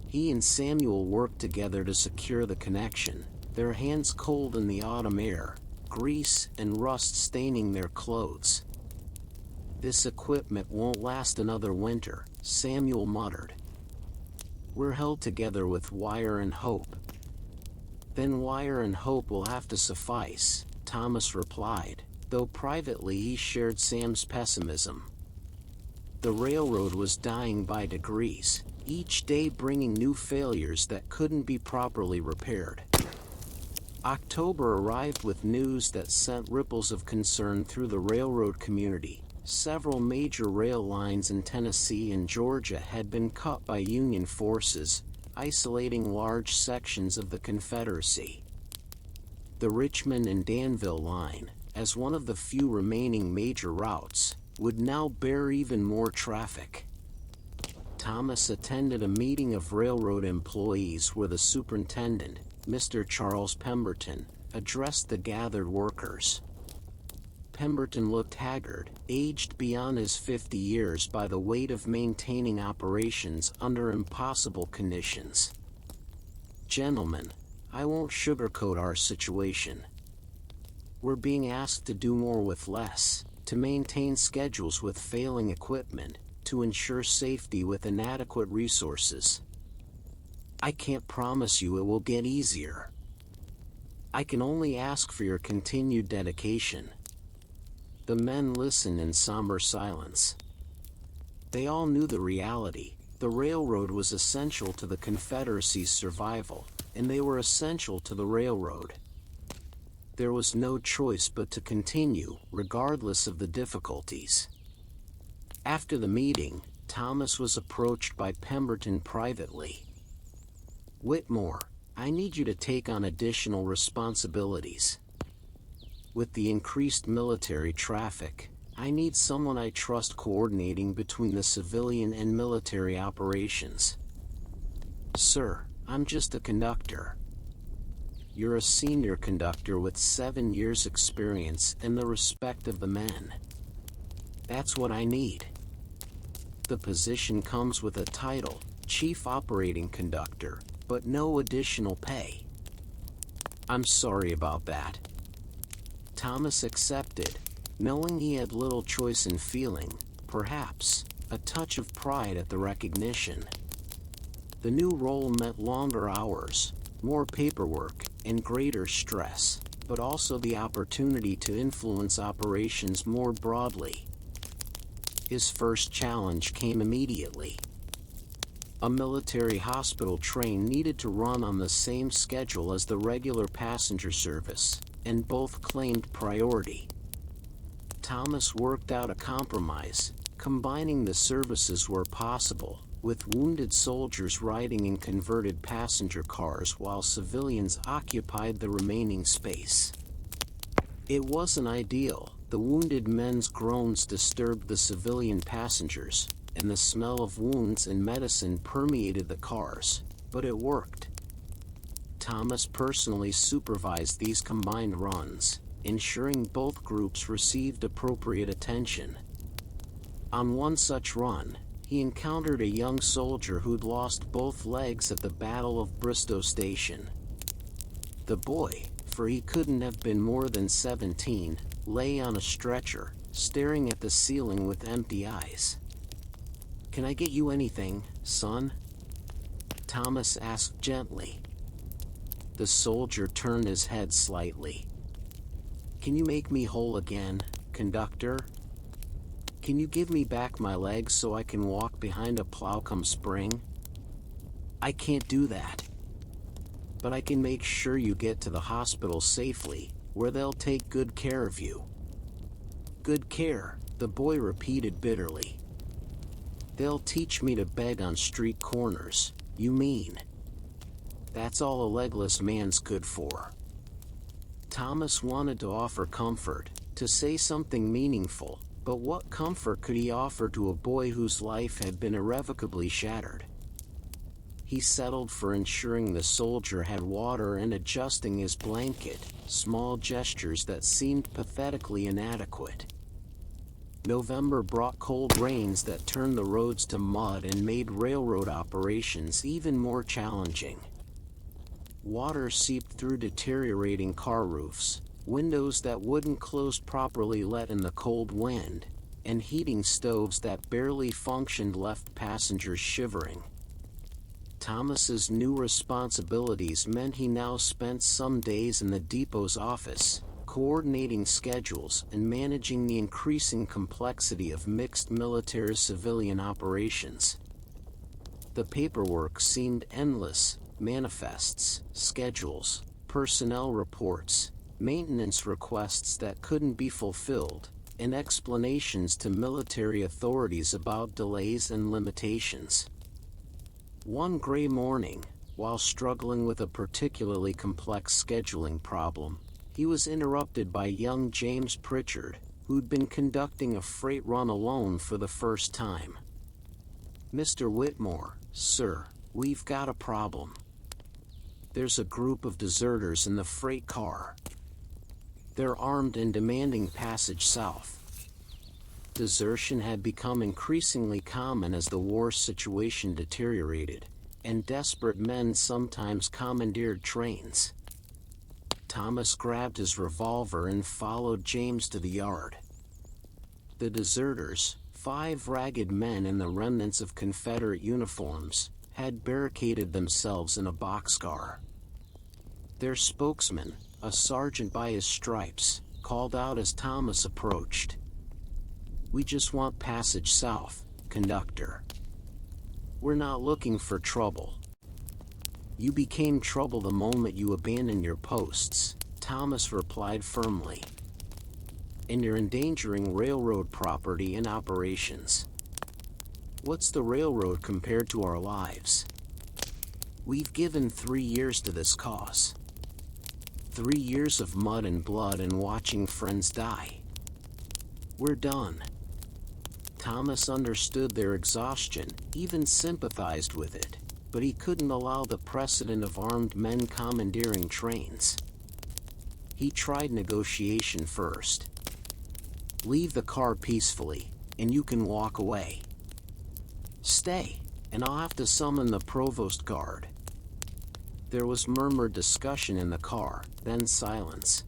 He and Samuel worked together to secure the connection, their hands cold in the autumn air, grease and rust staining their clothes. "This equipment won't last another winter," Samuel muttered. "We're held together with wire and hope." "Then wire and hope will have to suffice," Thomas replied, though privately he shared Sam's pessimism. The railroad was dying by degrees, each day bringing new failures that couldn't be properly repaired. October arrived with news that sent ripples of concern through the railroad community. Several major rail lines in Tennessee and Georgia had been cut by Union forces, isolating large sections of the Confederacy. The Richmond and Danville line, as one of the few remaining major routes, would now bear even more traffic. Thomas attended a meeting of railroad employees where the superintendent, Mr. Charles Pemberton, addressed the gathered workers. Pemberton looked haggard, aged beyond his 50 years by the weight of maintaining operations under impossible conditions. "Gentlemen, I won't sugarcoat our situation. We're being asked to do more with less, to maintain schedules with failing equipment, to ensure safety with inadequate resources. I can't promise you it will get easier. I can only ask for your continued dedication." The men listened in somber silence. They all knew the reality. The railroad was essential to the Confederacy's survival, and they were essential to the railroad. There was no choice but to continue, regardless of the difficulties. After the meeting, Thomas was approached by Pemberton privately. "Whitmore, I need you to take on additional responsibilities. With the increased military traffic, I need someone I trust coordinating between the civilian and military operations." "Sir, I'm just a conductor." "You're a senior conductor with 7 years' experience and the respect of the men. That's what I need." The position comes with a title, Chief Operating Conductor, but no additional pay. "I'm sorry about that." Thomas accepted, knowing he had little choice in feeling, perhaps, a touch of pride at the recognition. The new role meant longer hours, more paperwork, and greater stress, but also the opportunity to influence operations more broadly. His first challenge came immediately. A military hospital train needed to run on the same schedule as the regular passenger service, and both claimed priority. Thomas worked out a compromise, combining the services where possible, with wounded soldiers riding in converted passenger cars while civilians occupied the remaining space. It wasn't ideal. The wounded men's groans disturbed the civilian passengers, and the smell of wounds and medicine permeated the cars, but it worked. Thomas personally supervised these combined runs, ensuring both groups received appropriate attention. On one such run, he encountered a young soldier who'd lost both legs at the Battle of Bristoe Station. The boy, for he couldn't have been more than 17, lay on a stretcher, staring at the ceiling with empty eyes. "Can I get you anything, son?" Thomas asked gently. The soldier turned his head slightly. "Can you make me whole again, conductor? Can you give me back my legs so I can walk behind a plow come spring?" "I can't do that. But I can make sure you get to the hospital safely, where they'll take good care of you." "Good care," the boy repeated bitterly. "They'll teach me to beg on street corners, you mean? That's all a legless man's good for." Thomas wanted to offer comfort, to say something meaningful, but what comfort could he offer to a boy whose life had been irrevocably shattered? He settled for ensuring the soldier had water and adjusting his blanket, small gestures that seemed pathetically inadequate. November brought cold rains that turned the roads to mud and made railroad operations even more challenging. Water seeped through deteriorating car roofs, windows that wouldn't close properly let in the cold wind, and heating stoves that barely functioned left passengers shivering. Thomas's new responsibilities meant he now spent some days in the depot's office, coordinating schedules and managing the increasing complexity of mixed military-civilian operations. The paperwork seemed endless: manifests, schedules, personnel reports, maintenance requests that couldn't be fulfilled, and explanations to military authorities about delays and limitations. One gray morning, while struggling with a particularly complex scheduling problem, he was interrupted by young James Pritchard, who'd been conducting a freight run alone for the first time. "Mr. Whitmore, sir, we've got a problem. There's a group of deserters in the freight car. They're armed and demanding passage south." Desertion had become increasingly common as the war situation deteriorated, and desperate men sometimes commandeered trains. Thomas grabbed his revolver and followed James to the yard. The deserters, 5 ragged men in the remnants of Confederate uniforms, had barricaded themselves in a boxcar. Their spokesman, a sergeant by his stripes, called out as Thomas approached. "We just want passage south, conductor. We're not looking for trouble." "You became trouble the moment you abandoned your posts," Thomas replied firmly. "And you're endangering railroad property and operations. What's the railroad compared to our lives? We've given 3 years to this cause. 3 years of mud and blood and watching friends die. We're done." Thomas understood their exhaustion, even sympathized with it, but he couldn't allow the precedent of armed men commandeering trains. He tried negotiation first. "Leave the car peacefully, and you can walk away. Stay, and I'll have to summon the provost guard." There was murmured discussion in the car, then silence.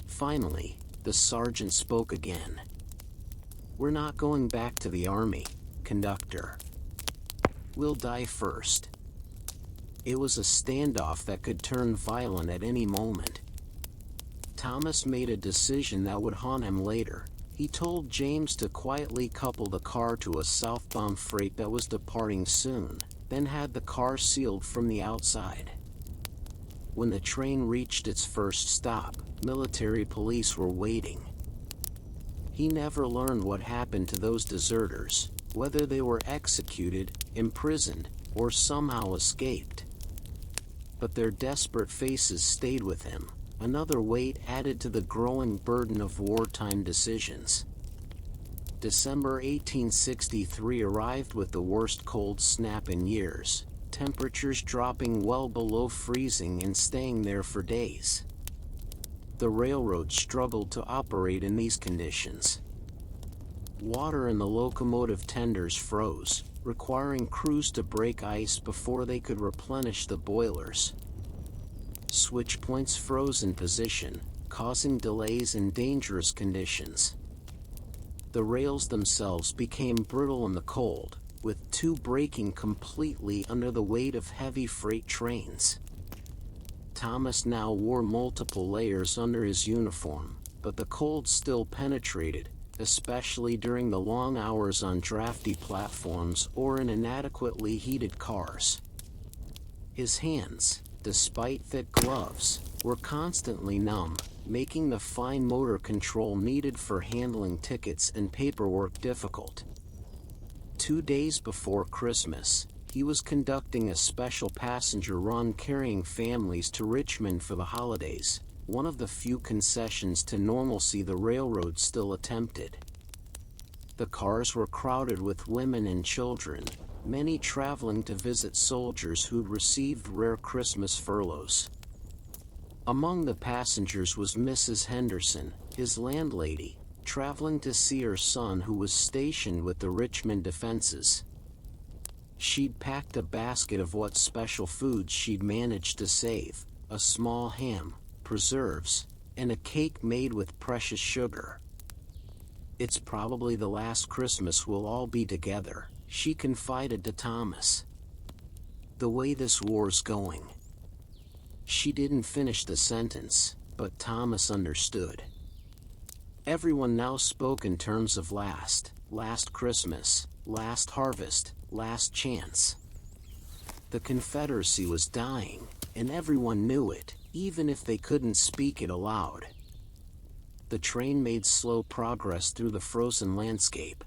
Finally, the sergeant spoke again. "We're not going back to the army, Conductor. We'll die first." It was a standoff that could turn violent at any moment. Thomas made a decision that would haunt him later. He told James to quietly couple the car to a southbound freight that was departing soon, then had the car sealed from the outside. When the train reached its first stop, military police were waiting. He never learned what happened to those deserters, whether they were executed, imprisoned, or somehow escaped. But their desperate faces stayed with him, another weight added to the growing burden of wartime decisions. December 1863 arrived with the worst cold snap in years, temperatures dropping well below freezing and staying there for days. The railroad struggled to operate in these conditions. Water in the locomotive tenders froze, requiring crews to break ice before they could replenish the boilers. Switch points froze in position, causing delays and dangerous conditions. The rails themselves became brittle in the cold, with two breaking completely under the weight of heavy freight trains. Thomas now wore multiple layers under his uniform, but the cold still penetrated, especially during the long hours on drafty platforms or in inadequately heated cars. His hands, despite thick gloves, were constantly numb, making the fine motor control needed for handling tickets and paperwork difficult. 2 days before Christmas, he was conducting a special passenger run carrying families to Richmond for the holidays, one of the few concessions to normalcy the railroad still attempted. The cars were crowded with women and children, many traveling to visit soldiers who'd received rare Christmas furloughs. Among the passengers was Mrs. Henderson, his landlady, traveling to see her son who was stationed with the Richmond defenses. She'd packed a basket of what special foods she'd managed to save, a small ham, preserves, and a cake made with precious sugar. "It's probably the last Christmas we'll all be together," she confided to Thomas. "The way this war's going." She didn't finish the sentence, but Thomas understood. Everyone now spoke in terms of last Christmas, last harvest, last chance. The Confederacy was dying, and everyone knew it, even if they couldn't speak it aloud. The train made slow progress through the frozen landscape.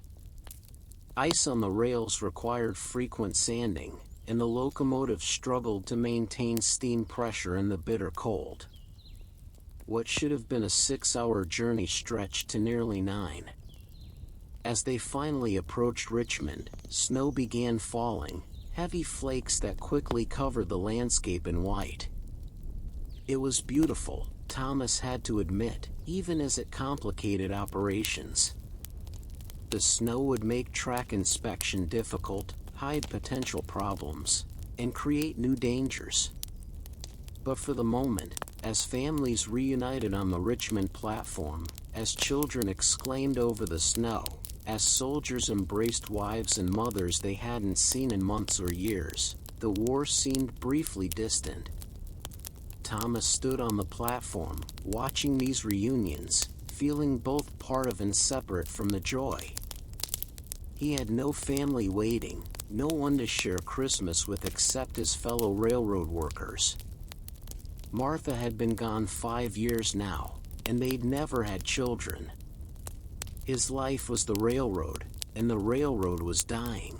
Ice on the rails required frequent sanding, and the locomotive struggled to maintain steam pressure in the bitter cold. What should have been a 6-hour journey stretched to nearly 9. As they finally approached Richmond, snow began falling, heavy flakes that quickly covered the landscape in white. It was beautiful, Thomas had to admit, even as it complicated operations. The snow would make track inspection difficult, hide potential problems, and create new dangers. But for the moment, as families reunited on the Richmond platform, as children exclaimed over the snow, as soldiers embraced wives and mothers they hadn't seen in months or years, the war seemed briefly distant. Thomas stood on the platform, watching these reunions, feeling both part of and separate from the joy. He had no family waiting, no one to share Christmas with except his fellow railroad workers. Martha had been gone 5 years now, and they'd never had children. His life was the railroad, and the railroad was dying.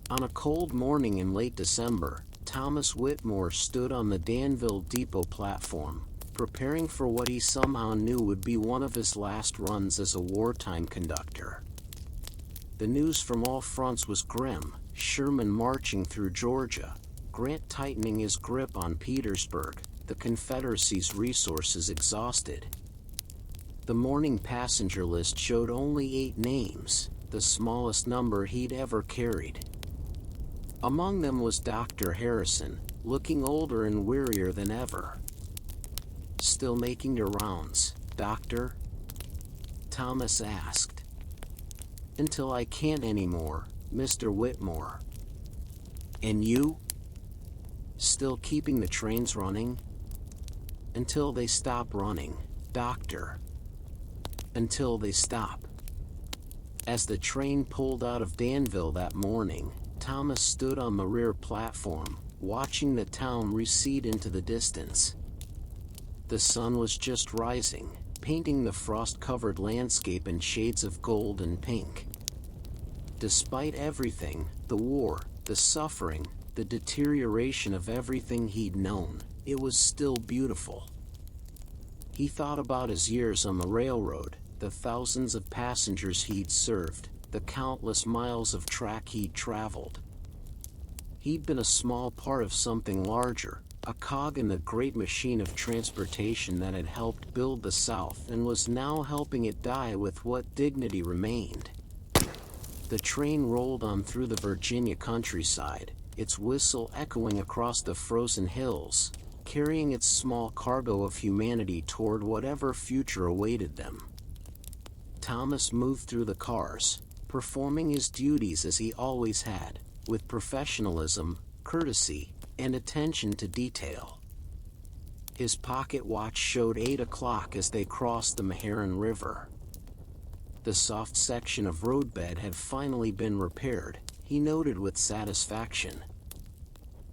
On a cold morning in late December, Thomas Whitmore stood on the Danville depot platform, preparing for what he somehow knew would be one of his last runs as a wartime conductor. The news from all fronts was grim: Sherman marching through Georgia, Grant tightening his grip on Petersburg, the Confederacy's resources exhausted. The morning passenger list showed only 8 names, the smallest number he'd ever carried. Among them was Dr. Harrison, looking older and wearier than ever. "Still making your rounds, Doctor?" Thomas asked. "Until I can't anymore, Mr. Whitmore." "And you?" "Still keeping the trains running?" "Until they stop running, Doctor." "Until they stop." As the train pulled out of Danville that morning, Thomas stood on the rear platform, watching the town recede into the distance. The sun was just rising, painting the frost-covered landscape in shades of gold and pink. Despite everything, the war, the suffering, the deterioration of everything he'd known, it was still beautiful. He thought about his years on the railroad, the thousands of passengers he'd served, the countless miles of track he'd traveled. He'd been a small part of something larger, a cog in the great machine of transportation that had helped build the South and was now helping it die with what dignity remained. The train rolled on through the Virginia countryside, its whistle echoing across the frozen hills, carrying its small cargo of humanity toward whatever future awaited them. Thomas moved through the cars, performing his duties as he always had, with professionalism, courtesy, and attention to detail. His pocket watch showed 8 o'clock as they crossed the Meharon River. The soft section of roadbed had finally been repaired, he noted with satisfaction.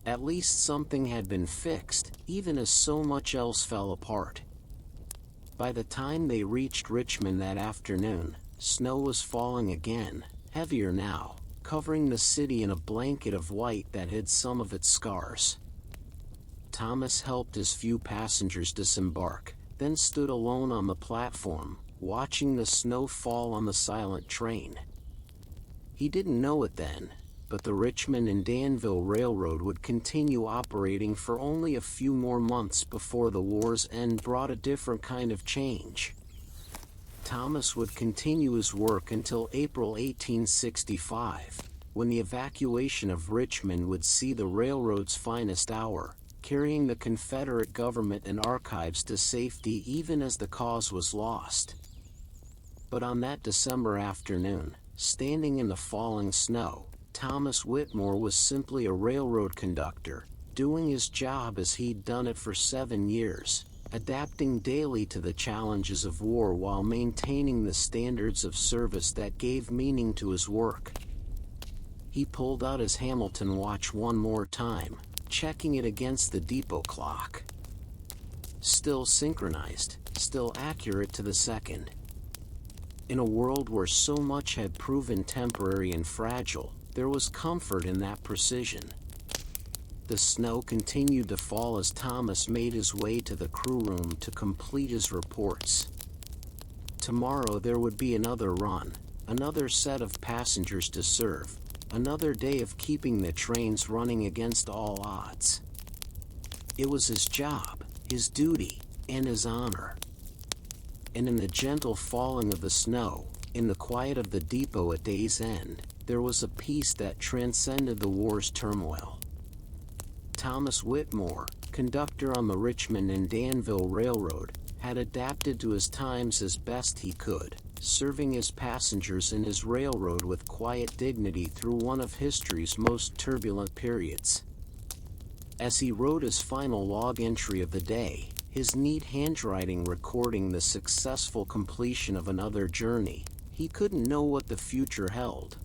At least something had been fixed, even as so much else fell apart. By the time they reached Richmond that afternoon, snow was falling again, heavier now, covering the city in a blanket of white that hid some of its scars. Thomas helped his few passengers disembark, then stood alone on the platform, watching the snow fall on the silent train. He didn't know it then, but the Richmond and Danville Railroad would continue operating for only a few more months before the war's end brought a different kind of change. Thomas would continue his work until April 1865, when the evacuation of Richmond would see the railroad's finest hour, carrying the Confederate government and archives to safety even as the cause was lost. But on that December afternoon, standing in the falling snow, Thomas Whitmore was simply a railroad conductor, doing his job as he'd done it for 7 years, adapting daily to the challenges of war while maintaining the standards of service that gave meaning to his work. He pulled out his Hamilton watch one more time, checking it against the depot clock. Still synchronized, still accurate to the second. In a world where so much had proven temporary and fragile, there was comfort in that precision. The snow continued to fall as Thomas made his way to the crew room to complete his reports. Tomorrow there would be another run, another set of passengers to serve, another day of keeping the trains running against all odds. It was his job, his duty, and his honor. And in the gentle falling of the snow, in the quiet of the depot at day's end, there was a peace that transcended the war's turmoil. Thomas Whitmore, conductor on the Richmond and Danville Railroad, had adapted to his times as best he could, serving his passengers and his railroad with quiet dignity through one of history's most turbulent periods. As he wrote his final log entry of the day, his neat handwriting recording the successful completion of another journey, he couldn't know what the future held.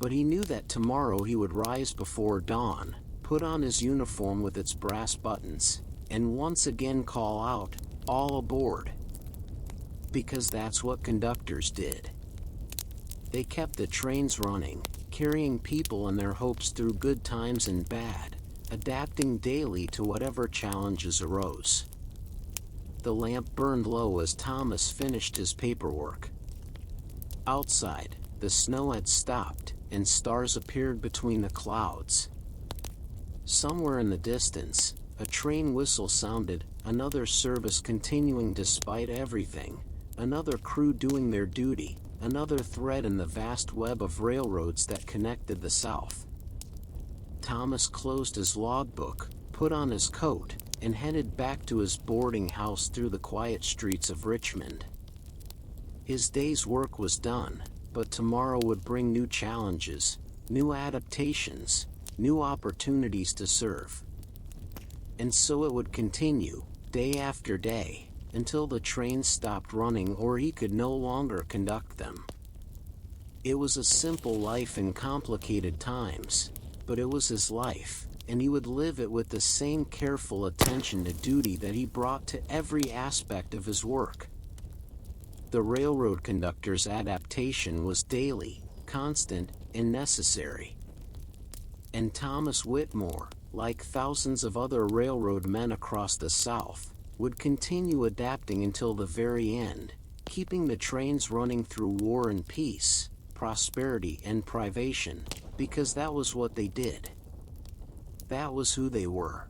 But he knew that tomorrow he would rise before dawn, put on his uniform with its brass buttons, and once again call out, "All aboard!" Because that's what conductors did. They kept the trains running, carrying people and their hopes through good times and bad, adapting daily to whatever challenges arose. The lamp burned low as Thomas finished his paperwork. Outside, the snow had stopped, and stars appeared between the clouds. Somewhere in the distance, a train whistle sounded, another service continuing despite everything, another crew doing their duty, another thread in the vast web of railroads that connected the South. Thomas closed his logbook, put on his coat, and headed back to his boarding house through the quiet streets of Richmond. His day's work was done, but tomorrow would bring new challenges, new adaptations, new opportunities to serve. And so it would continue, day after day, until the trains stopped running or he could no longer conduct them. It was a simple life in complicated times, but it was his life, and he would live it with the same careful attention to duty that he brought to every aspect of his work. The railroad conductor's adaptation was daily, constant, and necessary. And Thomas Whitmore, like thousands of other railroad men across the South, would continue adapting until the very end, keeping the trains running through war and peace, prosperity and privation, because that was what they did. That was who they were.